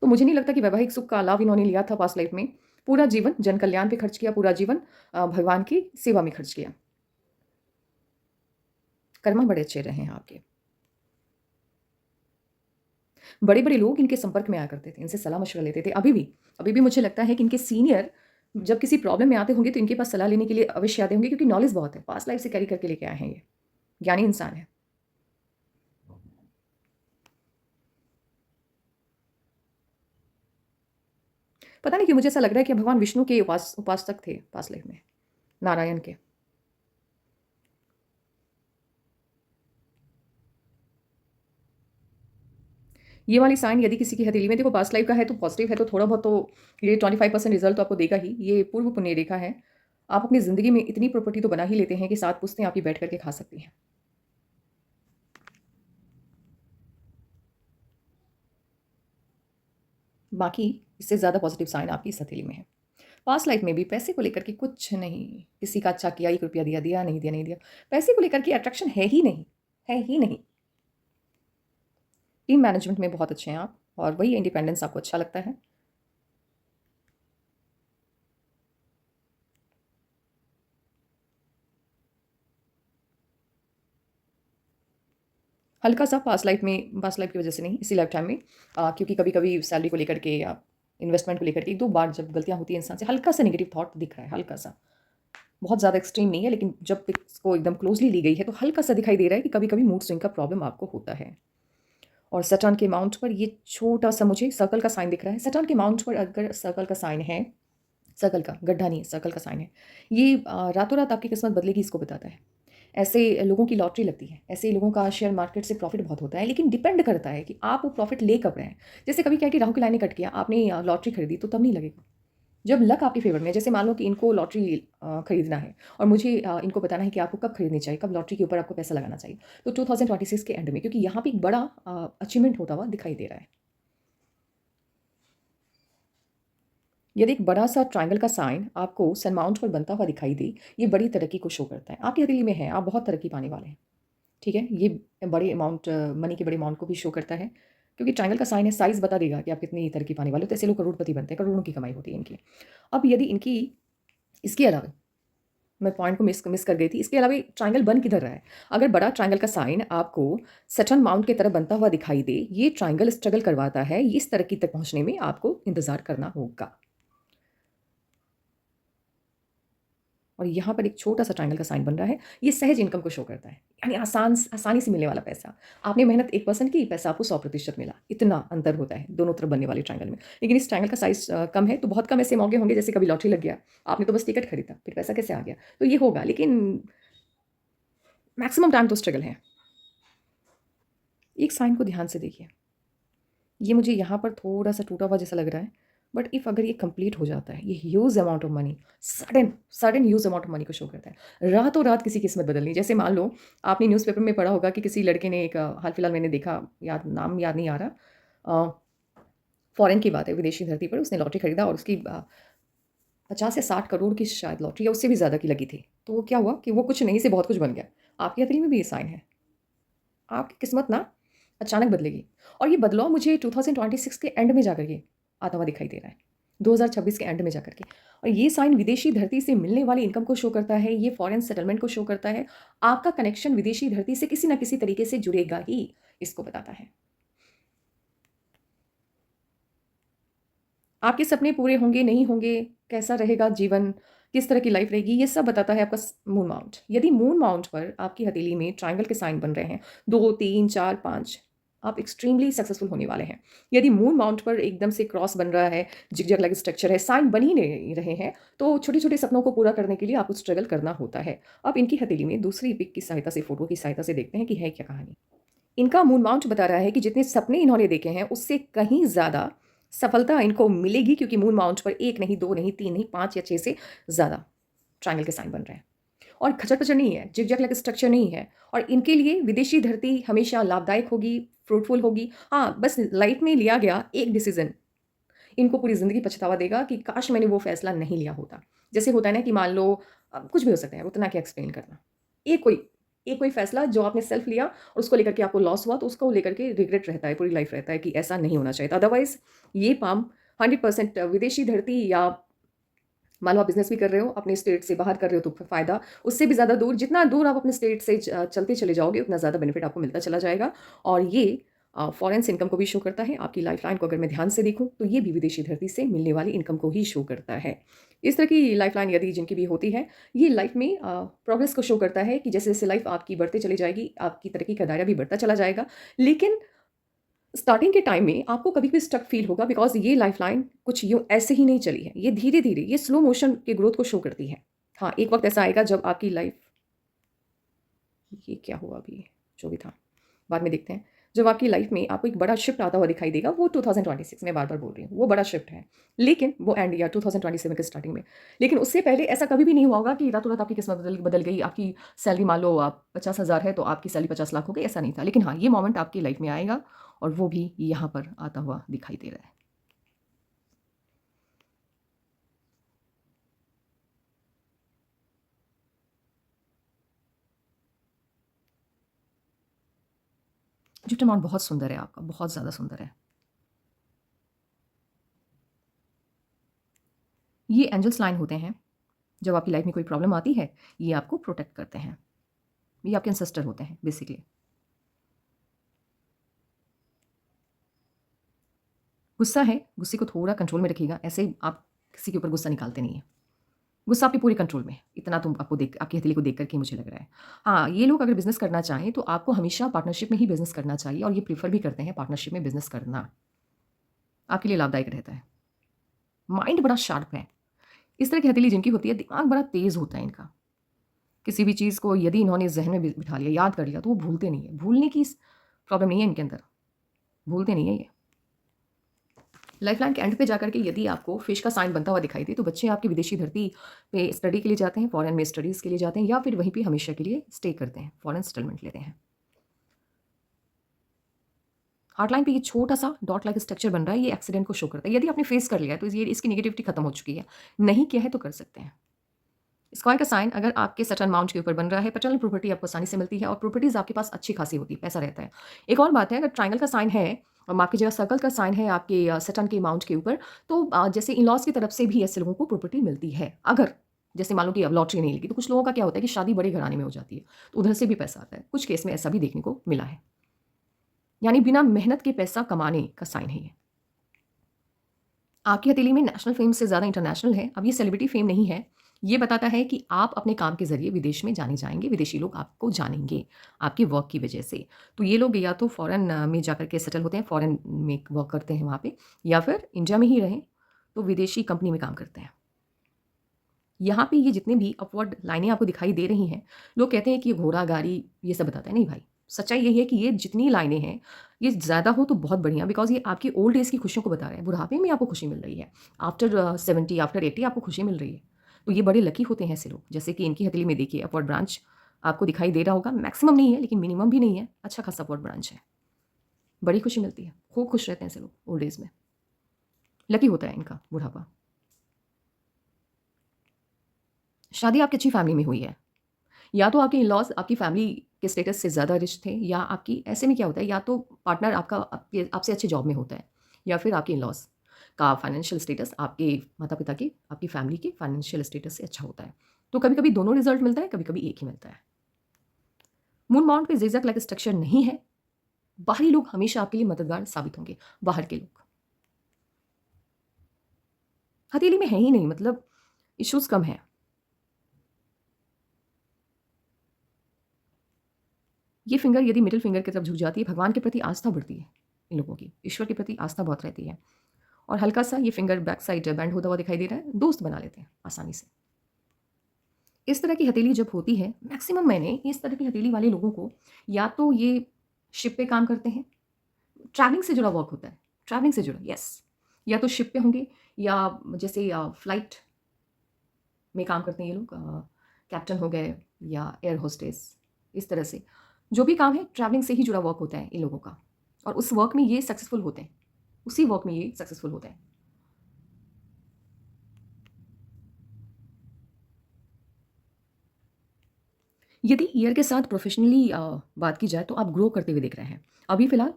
तो मुझे नहीं लगता कि वैवाहिक सुख का लाभ इन्होंने लिया था पास्ट लाइफ में। पूरा जीवन जन कल्याण पे खर्च किया, पूरा जीवन भगवान की सेवा में खर्च किया। कर्मा बड़े अच्छे रहे हैं आपके। बड़े बड़े लोग इनके संपर्क में आया करते थे, इनसे सलाह मशवरा लेते थे। अभी भी मुझे लगता है कि इनके सीनियर जब किसी प्रॉब्लम में आते होंगे तो इनके पास सलाह लेने के लिए अवश्य आते होंगे, क्योंकि नॉलेज बहुत है, पास्ट लाइफ से कैरी करके लेके आए हैं ये, ज्ञानी इंसान है। पता नहीं क्यों मुझे ऐसा लग रहा है कि भगवान विष्णु के उपासक थे पास्ट लाइफ में, नारायण के। ये वाली साइन यदि किसी की हथेली में, देखो पास्ट लाइफ का है तो पॉजिटिव है, तो थोड़ा बहुत तो ये 25% रिजल्ट तो आपको देगा ही। ये पूर्व पुण्य रेखा है। आप अपनी ज़िंदगी में इतनी प्रॉपर्टी तो बना ही लेते हैं कि 7 पुश्तें आप ये बैठ करके खा सकती हैं। बाकी इससे ज़्यादा पॉजिटिव साइन आपकी इस हथेली में है। पास्ट लाइफ में भी पैसे को लेकर के कुछ नहीं, किसी का अच्छा किया, 1 रुपया दिया, दिया, नहीं दिया, नहीं दिया। पैसे को लेकर के अट्रैक्शन है ही नहीं, है ही नहीं। टीम मैनेजमेंट में बहुत अच्छे हैं आप, और वही इंडिपेंडेंस आपको अच्छा लगता है। हल्का-सा पास्ट लाइफ की वजह से नहीं, इसी लाइफ टाइम में क्योंकि कभी-कभी सैलरी को लेकर के या इन्वेस्टमेंट को लेकर के 1-2 बार जब गलतियाँ होती हैं इंसान से, हल्का-सा नेगेटिव थॉट दिख रहा है, हल्का-सा। बहुत ज़्यादा एक्सट्रीम नहीं है, लेकिन जब इसको एकदम क्लोज़ली ली गई है, तो हल्का-सा दिखाई दे रहा है कि कभी-कभी मूड स्विंग का प्रॉब्लम आपको होता है। और सैटर्न के माउंट पर ये छोटा-सा मुझे सर्कल का साइन दिख रहा है। सैटर्न के माउंट पर अगर सर्कल का साइन है, सर्कल का, गड्ढा नहीं है, सर्कल का साइन है। ये रातों-रात आपकी किस्मत बदलेगी इसको बताता है। ऐसे लोगों की लॉटरी लगती है, ऐसे लोगों का शेयर मार्केट से प्रॉफ़िट बहुत होता है, लेकिन डिपेंड करता है कि आप वो प्रॉफ़िट ले कब रहे हैं। जैसे कभी क्या है कि राहु की लाइनें कट गया, आपने लॉटरी खरीदी तो तब नहीं लगेगा। जब लक आपके फ़ेवर में है, जैसे मान लो कि इनको लॉटरी खरीदना है और मुझे इनको बताना है कि आपको कब खरीदनी चाहिए, कब लॉटरी के ऊपर आपको पैसा लगाना चाहिए। तो 2026 के एंड में, क्योंकि यहाँ पे एक बड़ा अचीवमेंट होता हुआ दिखाई दे रहा है। यदि एक बड़ा-सा ट्रायंगल का साइन आपको सन माउंट पर बनता हुआ दिखाई दे, ये बड़ी तरक्की को शो करता है। आपकी हथेली में है, आप बहुत तरक्की पाने वाले हैं। ठीक है? ये बड़े अमाउंट मनी के बड़े अमाउंट को भी शो करता है, क्योंकि ट्रायंगल का साइन है, साइज़ बता देगा कि आप कितनी तरक्की पाने वाले हो, तो ऐसे लोग करोड़पति बनते हैं, करोड़ों की कमाई होती है इनकी। अब यदि इनकी इसके अलावा, मैं पॉइंट को मिस मिस कर गई थी, इसके अलावा ये ट्रायंगल बन किधर रहा है? अगर बड़ा ट्रायंगल का साइन आपको सैटर्न माउंट की तरह बनता हुआ दिखाई दे, ये ट्रायंगल स्ट्रगल करवाता है, ये इस तरक्की तक पहुँचने में आपको इंतज़ार करना होगा। और यहाँ पर एक छोटा-सा ट्रायंगल का साइन बन रहा है, ये सहज इनकम को शो करता है। यानी आसानी से मिलने वाला पैसा। आपने मेहनत 1% की, पैसा आपको 100% मिला। इतना अंतर होता है दोनों तरफ बनने वाले ट्रायंगल में। लेकिन इस ट्रायंगल का साइज़ कम है, तो बहुत कम ऐसे मौके होंगे जैसे कभी लॉटरी लग गया, आपने तो बस टिकट खरीदा, फिर पैसा कैसे आ गया? तो ये होगा, लेकिन मैक्सिमम टाइम तो स्ट्रगल है। एक साइन को ध्यान से देखिए। ये मुझे यहाँ पर थोड़ा-सा टूटा हुआ जैसा लग रहा है, बट इफ़ अगर ये कंप्लीट हो जाता है, ये huge amount of money, sudden sudden huge amount of money को शो करता है। रातों-रात किसी की किस्मत बदलनी। जैसे मान लो आपने न्यूज़पेपर में पढ़ा होगा कि किसी लड़के ने एक हाल-फिलहाल मैंने देखा, नाम याद नहीं आ रहा, फॉरेन की बात है, विदेशी धरती पर उसने लॉटरी खरीदा और उसकी 50 या 60 करोड़ की शायद लॉटरी या उससे भी ज़्यादा की लगी थी। तो वो क्या हुआ कि वो कुछ नहीं से बहुत कुछ बन गया। आपकी हथेली में भी ये साइन है। आपकी किस्मत ना अचानक बदलेगी, और ये बदलाव मुझे 2026 के एंड में जाकर के आता हुआ दिखाई दे रहा है। 2026 के एंड में जाकर के, और ये साइन विदेशी धरती से मिलने वाली इनकम को शो करता है, ये फॉरेन सेटलमेंट को शो करता है। आपका कनेक्शन विदेशी धरती से किसी न किसी तरीके से जुड़ेगा ही, इसको बताता है। आपके सपने पूरे होंगे, नहीं होंगे, कैसा रहेगा जीवन, किस तरह की लाइफ रहेगी, ये सब बताता है आपका मून माउंट। यदि मून माउंट पर आपकी हथेली में ट्रायंगल के साइन बन रहे हैं, 2, 3, 4, 5, आप एक्सट्रीमली सक्सेसफुल होने वाले हैं। यदि मून माउंट पर एकदम से क्रॉस बन रहा है, जिगजैग लाइक स्ट्रक्चर है, साइन बन ही नहीं रहे हैं, तो छोटे-छोटे सपनों को पूरा करने के लिए आपको स्ट्रगल करना होता है। अब इनकी हथेली में दूसरी पिक की सहायता से, फोटो की सहायता से देखते हैं कि है क्या कहानी। इनका मून माउंट बता रहा है कि जितने सपने इन्होंने देखे हैं, उससे कहीं ज़्यादा सफलता इनको मिलेगी, क्योंकि मून माउंट पर 1 नहीं, 2 नहीं, 3 नहीं, 5 या 6 से ज़्यादा ट्रायंगल के साइन बन रहे हैं। और खचर-पचर नहीं है, जिग-जैग लाइक स्ट्रक्चर नहीं है, और इनके लिए विदेशी धरती हमेशा लाभदायक होगी, फ्रूटफुल होगी। हाँ, बस लाइफ में लिया गया एक डिसीज़न इनको पूरी ज़िंदगी पछतावा देगा कि काश मैंने वो फ़ैसला नहीं लिया होता। जैसे होता है ना कि मान लो कुछ भी हो सकता है, उतना क्या एक्सप्लेन करना। एक कोई एक कोई फ़ैसला जो आपने सेल्फ लिया और उसको लेकर के आपको लॉस हुआ, तो उसको लेकर के रिग्रेट रहता है, पूरी लाइफ़ रहता है कि ऐसा नहीं होना चाहिए था। अदरवाइज़ ये पाम 100% विदेशी धरती, या मान लो आप बिज़नेस भी कर रहे हो, अपने स्टेट से बाहर कर रहे हो तो फ़ायदा, उससे भी ज़्यादा दूर, जितना दूर आप अपने स्टेट से चलते चले जाओगे, उतना ज़्यादा बेनिफिट आपको मिलता चला जाएगा। और ये फॉरेन से इनकम को भी शो करता है। आपकी लाइफलाइन को अगर मैं ध्यान से देखूँ तो ये भी विदेशी धरती से मिलने वाली इनकम को ही शो करता है। इस तरह की लाइफलाइन यदि जिनकी भी होती है, ये लाइफ में प्रोग्रेस को शो करता है कि जैसे-जैसे लाइफ आपकी बढ़ते चली जाएगी, आपकी तरक्की का दायरा भी बढ़ता चला जाएगा। लेकिन स्टार्टिंग के टाइम में आपको कभी भी स्टक फ़ील होगा बिकॉज़ ये लाइफ़लाइन कुछ यूँ ऐसे ही नहीं चली है। ये धीरे-धीरे, ये स्लो मोशन के ग्रोथ को शो करती है। हाँ, एक वक़्त ऐसा आएगा जब आपकी लाइफ़ ये क्या हुआ अभी? जो भी था, बाद में देखते हैं। जब आपकी लाइफ़ में आपको एक बड़ा शिफ्ट आता हुआ दिखाई देगा, वो 2026 मैं बार-बार बोल रही हूँ, वो बड़ा शिफ्ट है। लेकिन वो एंड ईयर 2027 के स्टार्टिंग में। लेकिन उससे पहले ऐसा कभी भी नहीं हुआ होगा कि रातों-रात आपकी किस्मत बदल बदल गई, आपकी सैलरी मान लो आप 50,000 है, तो आपकी सैलरी 50 लाख हो गई, ऐसा नहीं था। लेकिन हाँ, ये मोमेंट आपकी लाइफ़ में आएगा और वो भी यहाँ पर आता हुआ दिखाई दे रहा है। गिफ्ट अमाउंट बहुत सुंदर है आपका, बहुत ज़्यादा सुंदर है। ये एंजल्स लाइन होते हैं, जब आपकी लाइफ़ में कोई प्रॉब्लम आती है, ये आपको प्रोटेक्ट करते हैं। ये आपके एंसेस्टर होते हैं बेसिकली। गुस्सा है, गुस्से को थोड़ा कंट्रोल में रखिएगा, ऐसे आप किसी के ऊपर गुस्सा निकालते नहीं हैं। गुस्सा आपके पूरे कंट्रोल में है, इतना तो आपको देख आपकी हथेली को देख कर के मुझे लग रहा है। हाँ, ये लोग अगर बिज़नेस करना चाहें, तो आपको हमेशा पार्टनरशिप में ही बिज़नेस करना चाहिए और ये प्रेफ़र भी करते हैं पार्टनरशिप में बिज़नेस करना। आपके लिए लाभदायक रहता है। माइंड बड़ा शार्प है। इस तरह की हथेली जिनकी होती है, दिमाग बड़ा तेज़ होता है इनका। किसी भी चीज़ को यदि इन्होंने ज़हन में बिठा लिया, याद कर लिया, तो वो भूलते नहीं है। भूलने की प्रॉब्लम नहीं है इनके अंदर, भूलते नहीं है ये। लाइफ़लाइन के एंड पे जाकर के यदि आपको फिश का साइन बनता हुआ दिखाई दे, तो बच्चे आपकी विदेशी धरती पे स्टडी के लिए जाते हैं, फॉरेन में स्टडीज़ के लिए जाते हैं या फिर वहीं पे हमेशा के लिए स्टे करते हैं, फॉरेन सेटलमेंट लेते हैं। हार्ट लाइन पे ये छोटा-सा डॉट लाइक स्ट्रक्चर बन रहा है, ये एक्सीडेंट को शो करता है। यदि आपने फेस कर लिया है, तो ये इसकी नेगेटिविटी खत्म हो चुकी है। नहीं किया है तो कर सकते हैं। स्क्वायर का साइन अगर आपके सटर्न माउंट के ऊपर बन रहा है, पैटर्नल प्रॉपर्टी आपको आसानी से मिलती है और प्रॉपर्टीज़ आपके पास अच्छी खासी होती है, पैसा रहता है। एक और बात है, अगर ट्रायंगल का साइन है और माफ़ कीजिएगा सर्कल का साइन है आपके सटर्न के माउंट के ऊपर, तो जैसे इन-लॉज़ की तरफ से भी ऐसे लोगों को प्रॉपर्टी मिलती है। अगर जैसे मान लो कि अब लॉटरी नहीं लगी, तो कुछ लोगों का क्या होता है कि शादी बड़े घराने में हो जाती है, तो उधर से भी पैसा आता है। कुछ केस में ऐसा भी देखने को मिला है। यानी बिना मेहनत के पैसा कमाने का साइन है ये। आपकी हथेली में नेशनल फेम से ज़्यादा इंटरनेशनल है। अब ये सेलिब्रिटी फेम नहीं है। ये बताता है कि आप अपने काम के ज़रिए विदेश में जाने जाएँगे, विदेशी लोग आपको जानेंगे, आपके वर्क की वजह से। तो ये लोग या तो फ़ॉरेन में जाकर के सेटल होते हैं, फ़ॉरेन में वर्क करते हैं वहाँ पे, या फिर इंडिया में ही रहें, तो विदेशी कंपनी में काम करते हैं। यहाँ पे ये जितने भी अपवर्ड लाइनें आपको दिखाई दे रही हैं, लोग कहते हैं कि ये घोड़ा, गाड़ी, ये सब बताता है। नहीं भाई, सच्चाई यही है कि ये जितनी लाइनें हैं, ये ज़्यादा हो तो बहुत बढ़िया, बिकॉज़ ये आपकी ओल्ड एज की खुशियों को बता रहा है। बुढ़ापे में आपको खुशी मिल रही है। आफ्टर 70, आफ्टर 80 आपको खुशी मिल रही है। तो ये बड़े लकी होते हैं ऐसे लोग। जैसे कि इनकी हथेली में देखिए अपवर्ड ब्रांच आपको दिखाई दे रहा होगा। मैक्सिमम नहीं है, लेकिन मिनिमम भी नहीं है। अच्छा खासा अपवर्ड ब्रांच है। बड़ी खुशी मिलती है। खूब खुश रहते हैं ऐसे लोग ओल्ड एज में। लकी होता है इनका बुढ़ापा। शादी आपकी अच्छी फैमिली में हुई है। या तो आपके इन-लॉज़ आपकी फैमिली के स्टेटस से ज़्यादा रिच थे, या आपकी ऐसे में क्या होता है, या तो पार्टनर आपका आपके आपसे अच्छे जॉब में होता है, या फिर आपके इन-लॉज़ का फाइनेंशियल स्टेटस आपके माता-पिता के, आपकी फैमिली के फाइनेंशियल स्टेटस से अच्छा होता है। तो कभी-कभी दोनों रिज़ल्ट मिलता है, कभी-कभी एक ही मिलता है। मून माउंट पे ज़िगज़ैग लाइक स्ट्रक्चर नहीं है। बाहरी लोग हमेशा आपके लिए मददगार साबित होंगे, बाहर के लोग। हथेली में है ही नहीं, मतलब इश्यूज़ कम हैं। ये फिंगर यदि मिडल फिंगर की तरफ झुक जाती है, भगवान के प्रति आस्था बढ़ती है इन लोगों की, ईश्वर के प्रति आस्था बहुत रहती है। और हल्का-सा ये फिंगर बैक साइड बेंड होता हुआ दिखाई दे रहा है, दोस्त बना लेते हैं आसानी से। इस तरह की हथेली जब होती है, मैक्सिमम मैंने इस तरह की हथेली वाले लोगों को, या तो ये शिप पे काम करते हैं, ट्रैवलिंग से जुड़ा वर्क होता है, ट्रैवलिंग से जुड़ा, यस। या तो शिप पे होंगे, या जैसे फ्लाइट में काम करते हैं ये लोग, कैप्टन हो गए या एयर होस्टेस, इस तरह से। जो भी काम है ट्रैवलिंग से ही जुड़ा वर्क होता है इन लोगों का, और उस वर्क में ये सक्सेसफुल होते हैं, उसी वर्क में ये सक्सेसफुल होते हैं। यदि ईयर के साथ प्रोफेशनली बात की जाए, तो आप ग्रो करते हुए दिख रहे हैं। अभी फ़िलहाल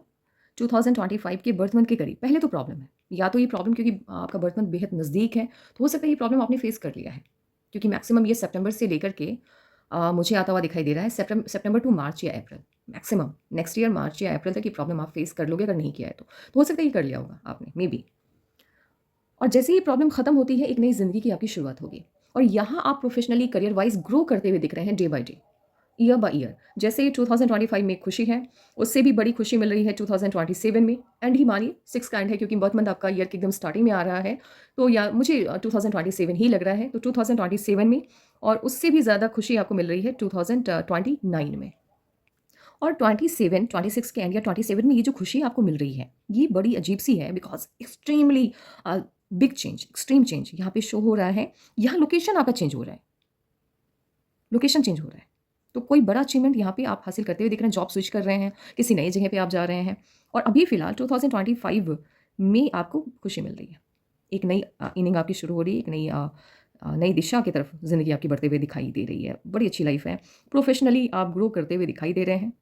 2025 के बर्थ मंथ के करीब पहले तो प्रॉब्लम है। या तो ये प्रॉब्लम क्योंकि आपका बर्थ मंथ बेहद नज़दीक है, तो हो सकता है ये प्रॉब्लम आपने फेस कर लिया है। क्योंकि मैक्सिमम ये सितंबर से लेकर के मुझे आता हुआ दिखाई दे रहा है, सितंबर टू मार्च या अप्रैल। मैक्सिमम नेक्स्ट ईयर मार्च या अप्रैल तक ये प्रॉब्लम आप फेस कर लोगे अगर नहीं किया है तो हो सकता है ये कर लिया होगा आपने मे बी। और जैसे ही प्रॉब्लम खत्म होती है एक नई ज़िंदगी की आपकी शुरुआत होगी और यहाँ आप प्रोफेशनली करियर वाइज ग्रो करते हुए दिख रहे हैं day by day, year by year. जैसे ही 2025 में एक खुशी है, उससे भी बड़ी खुशी मिल रही है 2027 में। एंड ही मानिए 6 का एंड है क्योंकि बर्थ मंथ आपका ईयर के एकदम स्टार्टिंग में आ रहा है, तो या मुझे 2027 ही लग रहा है, तो 2027 में और उससे भी ज़्यादा खुशी आपको मिल रही है 2029 में। और 27, 26 के एंड या 27 में ये जो खुशी आपको मिल रही है, ये बड़ी अजीब-सी है because extremely big change, extreme change यहाँ पे शो हो रहा है। यहाँ लोकेशन आपका चेंज हो रहा है, लोकेशन चेंज हो रहा है। तो कोई बड़ा अचीवमेंट यहाँ पे आप हासिल करते हुए दिख रहे हैं, जॉब स्विच कर रहे हैं, किसी नई जगह पे आप जा रहे हैं और अभी फ़िलहाल 2025 में आपको खुशी मिल रही है। एक नई इनिंग आपकी शुरू हो रही है, एक नई दिशा की तरफ ज़िंदगी आपकी बढ़ते हुए दिखाई दे रही है। बड़ी अच्छी लाइफ़ है। प्रोफ़ेशनली आप ग्रो करते हुए दिखाई दे रहे हैं,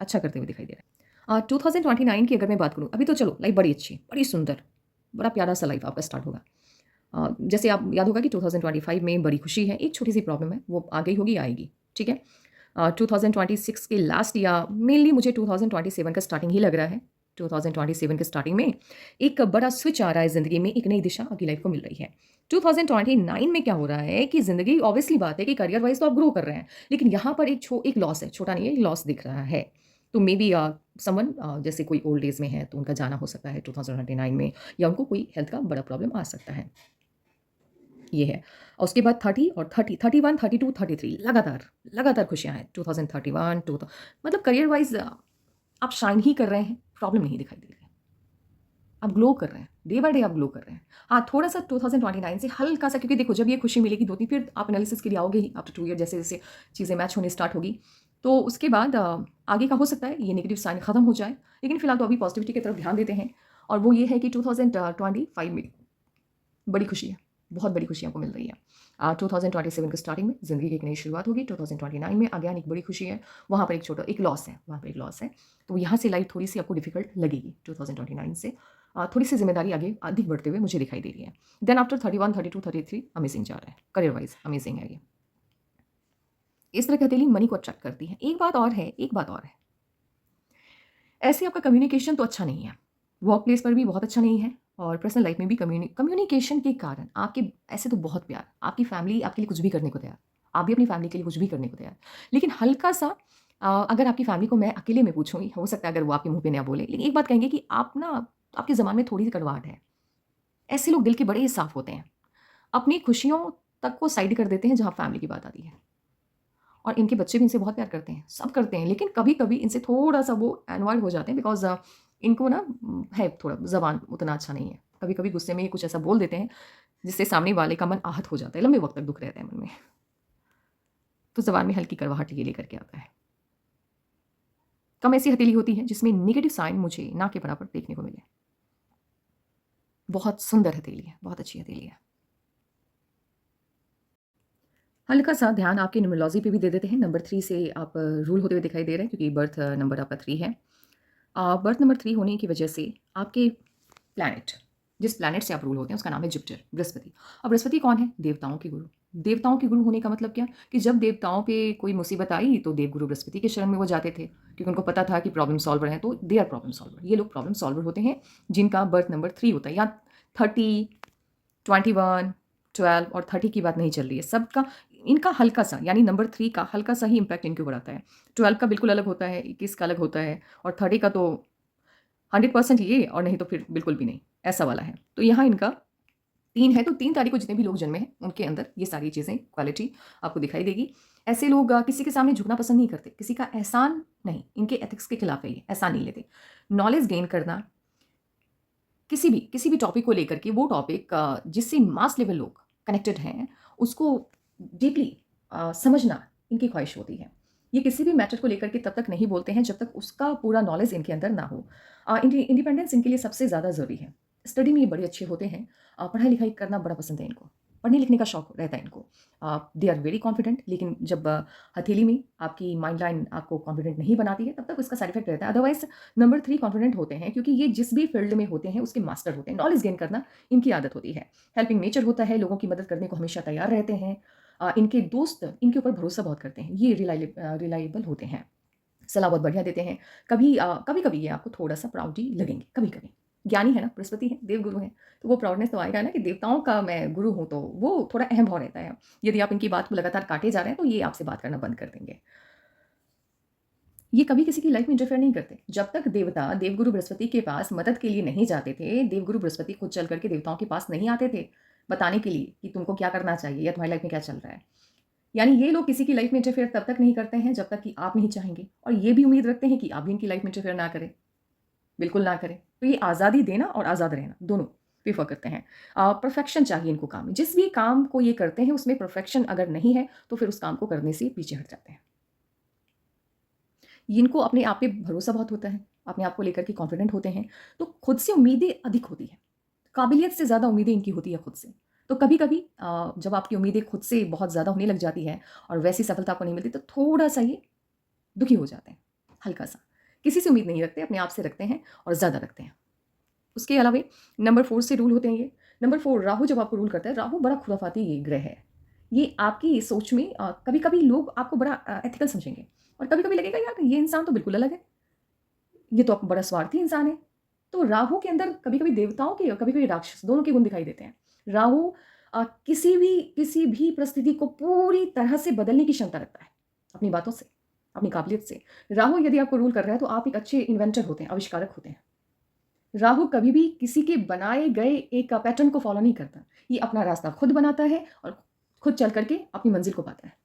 अच्छा करते हुए दिखाई दे रहे हैं। 2029 की अगर मैं बात करूँ, अभी तो चलो लाइफ़ बड़ी अच्छी, बड़ी सुंदर, बड़ा प्यारा-सा लाइफ़ आपका स्टार्ट होगा। जैसे आप याद होगा कि 2025 में बड़ी खुशी है, एक छोटी-सी प्रॉब्लम है, वो आ गई होगी, आएगी, ठीक है? 2026 के लास्ट या मेनली मुझे 2027 का स्टार्टिंग ही लग रहा है। 2027 के स्टार्टिंग में एक बड़ा स्विच आ रहा है ज़िंदगी में, एक नई दिशा आपकी लाइफ़ को मिल रही है। 2029 में क्या हो रहा है कि ज़िंदगी ऑब्वियसली बात है कि करियर वाइज़ तो आप ग्रो कर रहे हैं, लेकिन यहाँ पर एक लॉस है, छोटा नहीं है, एक लॉस दिख रहा है। तो मेबी समवन जैसे कोई ओल्ड एज में है, तो उनका जाना हो सकता है 2029 में या उनको कोई हेल्थ का बड़ा प्रॉब्लम आ सकता है। ये है। और उसके बाद 30 और 30, 31, 32, 33 लगातार खुशियाँ हैं। 2031 टू मतलब करियर वाइज़ आप शाइन ही कर रहे हैं, प्रॉब्लम नहीं दिखाई दे रही है। आप ग्लो कर रहे हैं, डे बाय डे आप ग्लो कर रहे हैं। हाँ, थोड़ा-सा 2029 से हल्का-सा क्योंकि देखो जब ये खुशी मिलेगी 2-3 फिर आप एनालिसिस के लिए आओगे ही आफ्टर 2 ईयर जैसे-जैसे चीज़ें मैच होने स्टार्ट होगी। तो उसके बाद आगे का हो सकता है ये नेगेटिव साइन खत्म हो जाए, लेकिन फिलहाल तो अभी पॉजिटिविटी की तरफ ध्यान देते हैं और वो ये है कि 2025 में बड़ी खुशी है, बहुत बड़ी खुशी आपको मिल रही है। 2027 के स्टार्टिंग में ज़िंदगी की एक नई शुरुआत होगी, 2029 में अगेन एक बड़ी खुशी है, वहाँ पर एक लॉस है, वहाँ पर एक लॉस है। तो यहाँ से लाइफ़ थोड़ी-सी आपको डिफ़िकल्ट लगेगी 2029 से। थोड़ी-सी ज़िम्मेदारी आगे अधिक बढ़ते हुए मुझे दिखाई दे रही है। देन आफ्टर 31, 32, 33 अमेज़िंग जा रहा है, करियर वाइज़ अमेज़िंग है ये। इस तरह की हथेली मनी को अट्रैक्ट करती है। एक बात और है, ऐसे आपका कम्युनिकेशन तो अच्छा नहीं है, वर्क प्लेस पर भी बहुत अच्छा नहीं है और पर्सनल लाइफ में भी कम्युनिकेशन के कारण आपके ऐसे तो बहुत प्यार, आपकी फैमिली आपके लिए कुछ भी करने को तैयार, आप भी अपनी फैमिली के लिए कुछ भी करने को तैयार। लेकिन हल्का-सा अगर आपकी फैमिली को मैं अकेले में पूछूँगी, हो सकता है अगर वो आपके मुँह पे ना बोले, लेकिन एक बात कहेंगे कि आप ना आपके ज़बान में थोड़ी-सी कड़वाहट है। ऐसे लोग दिल के बड़े ही साफ़ होते हैं। अपनी खुशियों तक को साइड कर देते हैं जहाँ फैमिली की बात आती है। और इनके बच्चे भी इनसे बहुत प्यार करते हैं, सब करते हैं, लेकिन कभी-कभी इनसे थोड़ा-सा वो अनॉयड हो जाते हैं बिकॉज़ इनको ना है थोड़ा ज़बान उतना अच्छा नहीं है। कभी-कभी गुस्से में ये कुछ ऐसा बोल देते हैं, जिससे सामने वाले का मन आहत हो जाता है, लंबे वक़्त तक दुःख रहता है मन में। तो ज़बान में हल्की कड़वाहट ये लेकर के आता है। कम ऐसी हथेली होती है जिसमें नेगेटिव साइन मुझे ना के बराबर देखने को मिले। बहुत सुंदर हथेली है, बहुत अच्छी हथेली है। हल्का-सा ध्यान आपके न्यूमरोलॉजी पे भी दे देते हैं, नंबर 3 से आप रूल होते हुए दिखाई दे रहे हैं क्योंकि बर्थ नंबर आपका 3 है। बर्थ नंबर 3 होने की वजह से आपके प्लैनेट, जिस प्लैनेट से आप रूल होते हैं उसका नाम है जुपिटर, बृहस्पति। अब बृहस्पति कौन है? देवताओं के गुरु। देवताओं के गुरु होने का मतलब क्या? कि जब देवताओं पे कोई मुसीबत आई तो देवगुरु बृहस्पति के शरण में वो जाते थे क्योंकि उनको पता था कि प्रॉब्लम सॉल्वर हैं, तो दे आर प्रॉब्लम सॉल्वर। ये लोग प्रॉब्लम सॉल्वर होते हैं जिनका बर्थ नंबर 3 होता है। या 30, 21, 12 और 30 की बात नहीं चल रही है। सबका इनका हल्का-सा यानी नंबर 3 का हल्का-सा ही इम्पैक्ट इनके ऊपर आता है। 12 का बिल्कुल अलग होता है, 21 का अलग होता है और 30 का तो 100% ये और नहीं तो फिर बिल्कुल भी नहीं, ऐसा वाला है। तो यहाँ इनका 3 है, तो 3 तारीख को जितने भी लोग जन्मे हैं, उनके अंदर ये सारी चीज़ें, क्वालिटी आपको दिखाई देगी। ऐसे लोग किसी के सामने झुकना पसंद नहीं करते, किसी का एहसान नहीं, इनके एथिक्स के खिलाफ है ये, एहसान नहीं लेते। नॉलेज गेन करना, किसी भी टॉपिक को लेकर के वो टॉपिक जिससे मास लेवल लोग कनेक्टेड हैं, उसको डीपली समझना इनकी ख्वाहिश होती है। ये किसी भी मैटर को लेकर के तब तक नहीं बोलते हैं जब तक उसका पूरा नॉलेज इनके अंदर ना हो। इंडिपेंडेंस इनके लिए सबसे ज़्यादा ज़रूरी है। स्टडी में ये बड़े अच्छे होते हैं, पढ़ाई-लिखाई करना बड़ा पसंद है इनको, पढ़ने-लिखने का शौक रहता है इनको। दे आर वेरी कॉन्फिडेंट, लेकिन जब हथेली में आपकी माइंड लाइन आपको कॉन्फिडेंट नहीं बनाती है, तब तक उसका साइड इफेक्ट रहता है। अदरवाइज़ नंबर 3 कॉन्फिडेंट होते हैं क्योंकि ये जिस भी फील्ड में होते हैं उसके मास्टर होते हैं। नॉलेज गेन करना इनकी आदत होती है। हेल्पिंग नेचर होता है, लोगों की मदद करने को हमेशा तैयार रहते हैं। इनके दोस्त इनके ऊपर भरोसा बहुत करते हैं। ये रिलायबल होते हैं। सलाह बहुत बढ़िया देते हैं। कभी कभी ये आपको थोड़ा सा प्राउडी लगेंगे, कभी कभी। ज्ञानी है ना, बृहस्पति है, देवगुरु है, तो वो प्राउडनेस तो आएगा ना कि देवताओं का मैं गुरु हूँ, तो वो थोड़ा अहम भाव रहता है। यदि आप इनकी बात को लगातार काटे जा रहे हैं तो ये आपसे बात करना बंद कर देंगे। ये कभी किसी की लाइफ में इंटरफेयर नहीं करते। जब तक देवता देवगुरु बृहस्पति के पास मदद के लिए नहीं जाते थे, देवगुरु बृहस्पति खुद चल करके देवताओं के पास नहीं आते थे बताने के लिए कि तुमको क्या करना चाहिए या तुम्हारी लाइफ में क्या चल रहा है। यानी ये लोग किसी की लाइफ में इंटरफेयर तब तक नहीं करते हैं जब तक कि आप नहीं चाहेंगे, और ये भी उम्मीद रखते हैं कि आप भी इनकी लाइफ में इंटरफेयर ना करें, बिल्कुल ना करें। तो ये आज़ादी देना और आज़ाद रहना दोनों प्रेफर करते हैं। परफेक्शन चाहिए इनको काम में। जिस भी काम को ये करते हैं उसमें परफेक्शन अगर नहीं है तो फिर उस काम को करने से पीछे हट जाते हैं। इनको अपने आप पे भरोसा बहुत होता है, अपने आप को लेकर के कॉन्फिडेंट होते हैं, तो खुद से उम्मीदें अधिक होती हैं। काबिलियत से ज़्यादा उम्मीदें इनकी होती है खुद से। तो कभी कभी जब आपकी उम्मीदें खुद से बहुत ज़्यादा होने लग जाती है और वैसी सफलता आपको नहीं मिलती, तो थोड़ा सा ये दुखी हो जाते हैं, हल्का सा। किसी से उम्मीद नहीं रखते, अपने आप से रखते हैं और ज़्यादा रखते हैं। उसके अलावा नंबर 4 से रूल होते हैं ये। नंबर 4 राहु जब आपको रूल करता है, राहु बड़ा खुराफाती ये ग्रह है। ये आपकी सोच में कभी कभी लोग आपको बड़ा एथिकल समझेंगे और कभी कभी लगेगा यार ये इंसान तो बिल्कुल अलग है, ये तो बड़ा स्वार्थी इंसान है। तो राहु के अंदर कभी कभी देवताओं के और कभी कभी राक्षस दोनों के गुण दिखाई देते हैं। राहु किसी भी परिस्थिति को पूरी तरह से बदलने की क्षमता रखता है अपनी बातों से, अपनी काबिलियत से। राहु यदि आपको रूल कर रहा है तो आप एक अच्छे इन्वेंटर होते हैं, आविष्कारक होते हैं। राहु कभी भी किसी के बनाए गए एक पैटर्न को फॉलो नहीं करता। ये अपना रास्ता खुद बनाता है और खुद चल करके अपनी मंजिल को पाता है।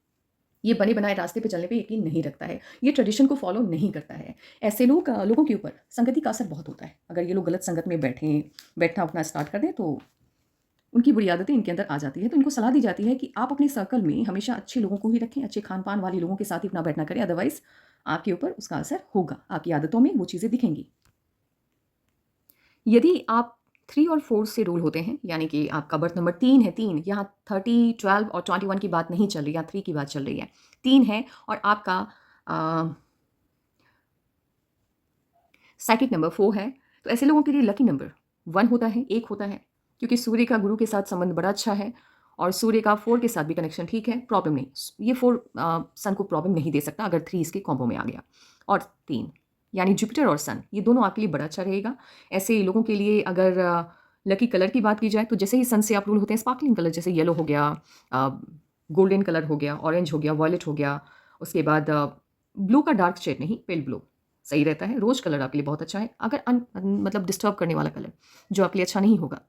ये बने बनाए रास्ते पे चलने पे यकीन नहीं रखता है, ये ट्रेडिशन को फॉलो नहीं करता है। ऐसे लोगों के ऊपर संगति का असर बहुत होता है। अगर ये लोग गलत संगत में बैठना उठना स्टार्ट कर दें तो उनकी बुरी आदतें इनके अंदर आ जाती है। तो इनको सलाह दी जाती है कि आप अपने सर्कल में हमेशा अच्छे लोगों को ही रखें, अच्छे खान पान वाले लोगों के साथ ही अपना बैठना करें, अदरवाइज आपके ऊपर उसका असर होगा, आपकी आदतों में वो चीज़ें दिखेंगी। यदि आप 3 और 4 से रूल होते हैं, यानी कि आपका बर्थ नंबर 3 है, 3 यहाँ 30, 12 और 21 की बात नहीं चल रही, यहाँ 3 की बात चल रही है। 3 है और आपका साइकिक नंबर 4 है, तो ऐसे लोगों के लिए लकी नंबर 1 होता है, 1 होता है, क्योंकि सूर्य का गुरु के साथ संबंध बड़ा अच्छा है और सूर्य का 4 के साथ भी कनेक्शन ठीक है, प्रॉब्लम नहीं। ये 4 सन को प्रॉब्लम नहीं दे सकता अगर 3 इसके कॉम्बो में आ गया। और 3 यानी जुपिटर और सन, ये दोनों आपके लिए बड़ा अच्छा रहेगा। ऐसे लोगों के लिए अगर लकी कलर की बात की जाए तो जैसे ही सन से आप रूल होते हैं, स्पार्कलिंग कलर जैसे येलो हो गया, गोल्डन कलर हो गया, ऑरेंज हो गया, वॉयलेट हो गया, उसके बाद ब्लू का डार्क शेड नहीं, पेल ब्लू सही रहता है। रोज कलर आपके लिए बहुत अच्छा है। अगर मतलब डिस्टर्ब करने वाला कलर जो आपके लिए अच्छा नहीं होगा,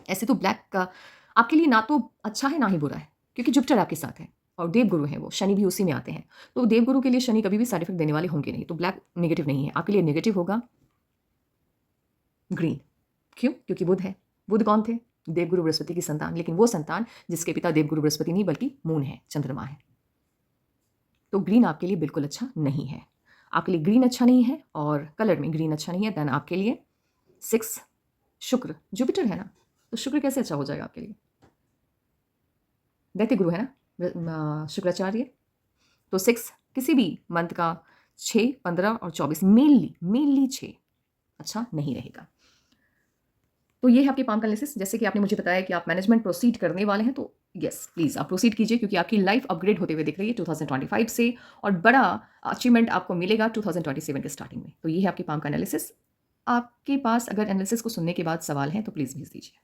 ऐसे तो ब्लैक का आपके लिए ना तो अच्छा है ना ही बुरा है, क्योंकि जुपिटर आपके साथ है और देवगुरु हैं, वो शनि भी उसी में आते हैं। तो देवगुरु के लिए शनि कभी भी साइड इफेक्ट देने वाले होंगे नहीं, तो ब्लैक नेगेटिव नहीं है आपके लिए। नेगेटिव होगा ग्रीन। क्यों? क्योंकि बुध है। बुध कौन थे? देवगुरु बृहस्पति की संतान, लेकिन वो संतान जिसके पिता देवगुरु बृहस्पति नहीं बल्कि मून है, चंद्रमा है। तो ग्रीन आपके लिए बिल्कुल अच्छा नहीं है। आपके लिए ग्रीन अच्छा नहीं है और कलर में ग्रीन अच्छा नहीं है। देन आपके लिए 6 शुक्र, जुपिटर है ना, तो शुक्र कैसे अच्छा हो जाएगा आपके लिए? दैत्य गुरु है ना शुक्राचार्य। तो 6 किसी भी मंथ का 6, 15 और 24 मेनली 6 अच्छा नहीं रहेगा। तो ये है आपके पाम का एनालिसिस। जैसे कि आपने मुझे बताया कि आप मैनेजमेंट प्रोसीड करने वाले हैं, तो यस प्लीज़ आप प्रोसीड कीजिए, क्योंकि आपकी लाइफ अपग्रेड होते हुए दिख रही है 2025 से और बड़ा अचीवमेंट आपको मिलेगा 2027 के स्टार्टिंग में। तो ये है आपके पाम का एनालिसिस। आपके पास अगर एनालिसिस को सुनने के बाद सवाल हैं तो प्लीज़ भेज दीजिए।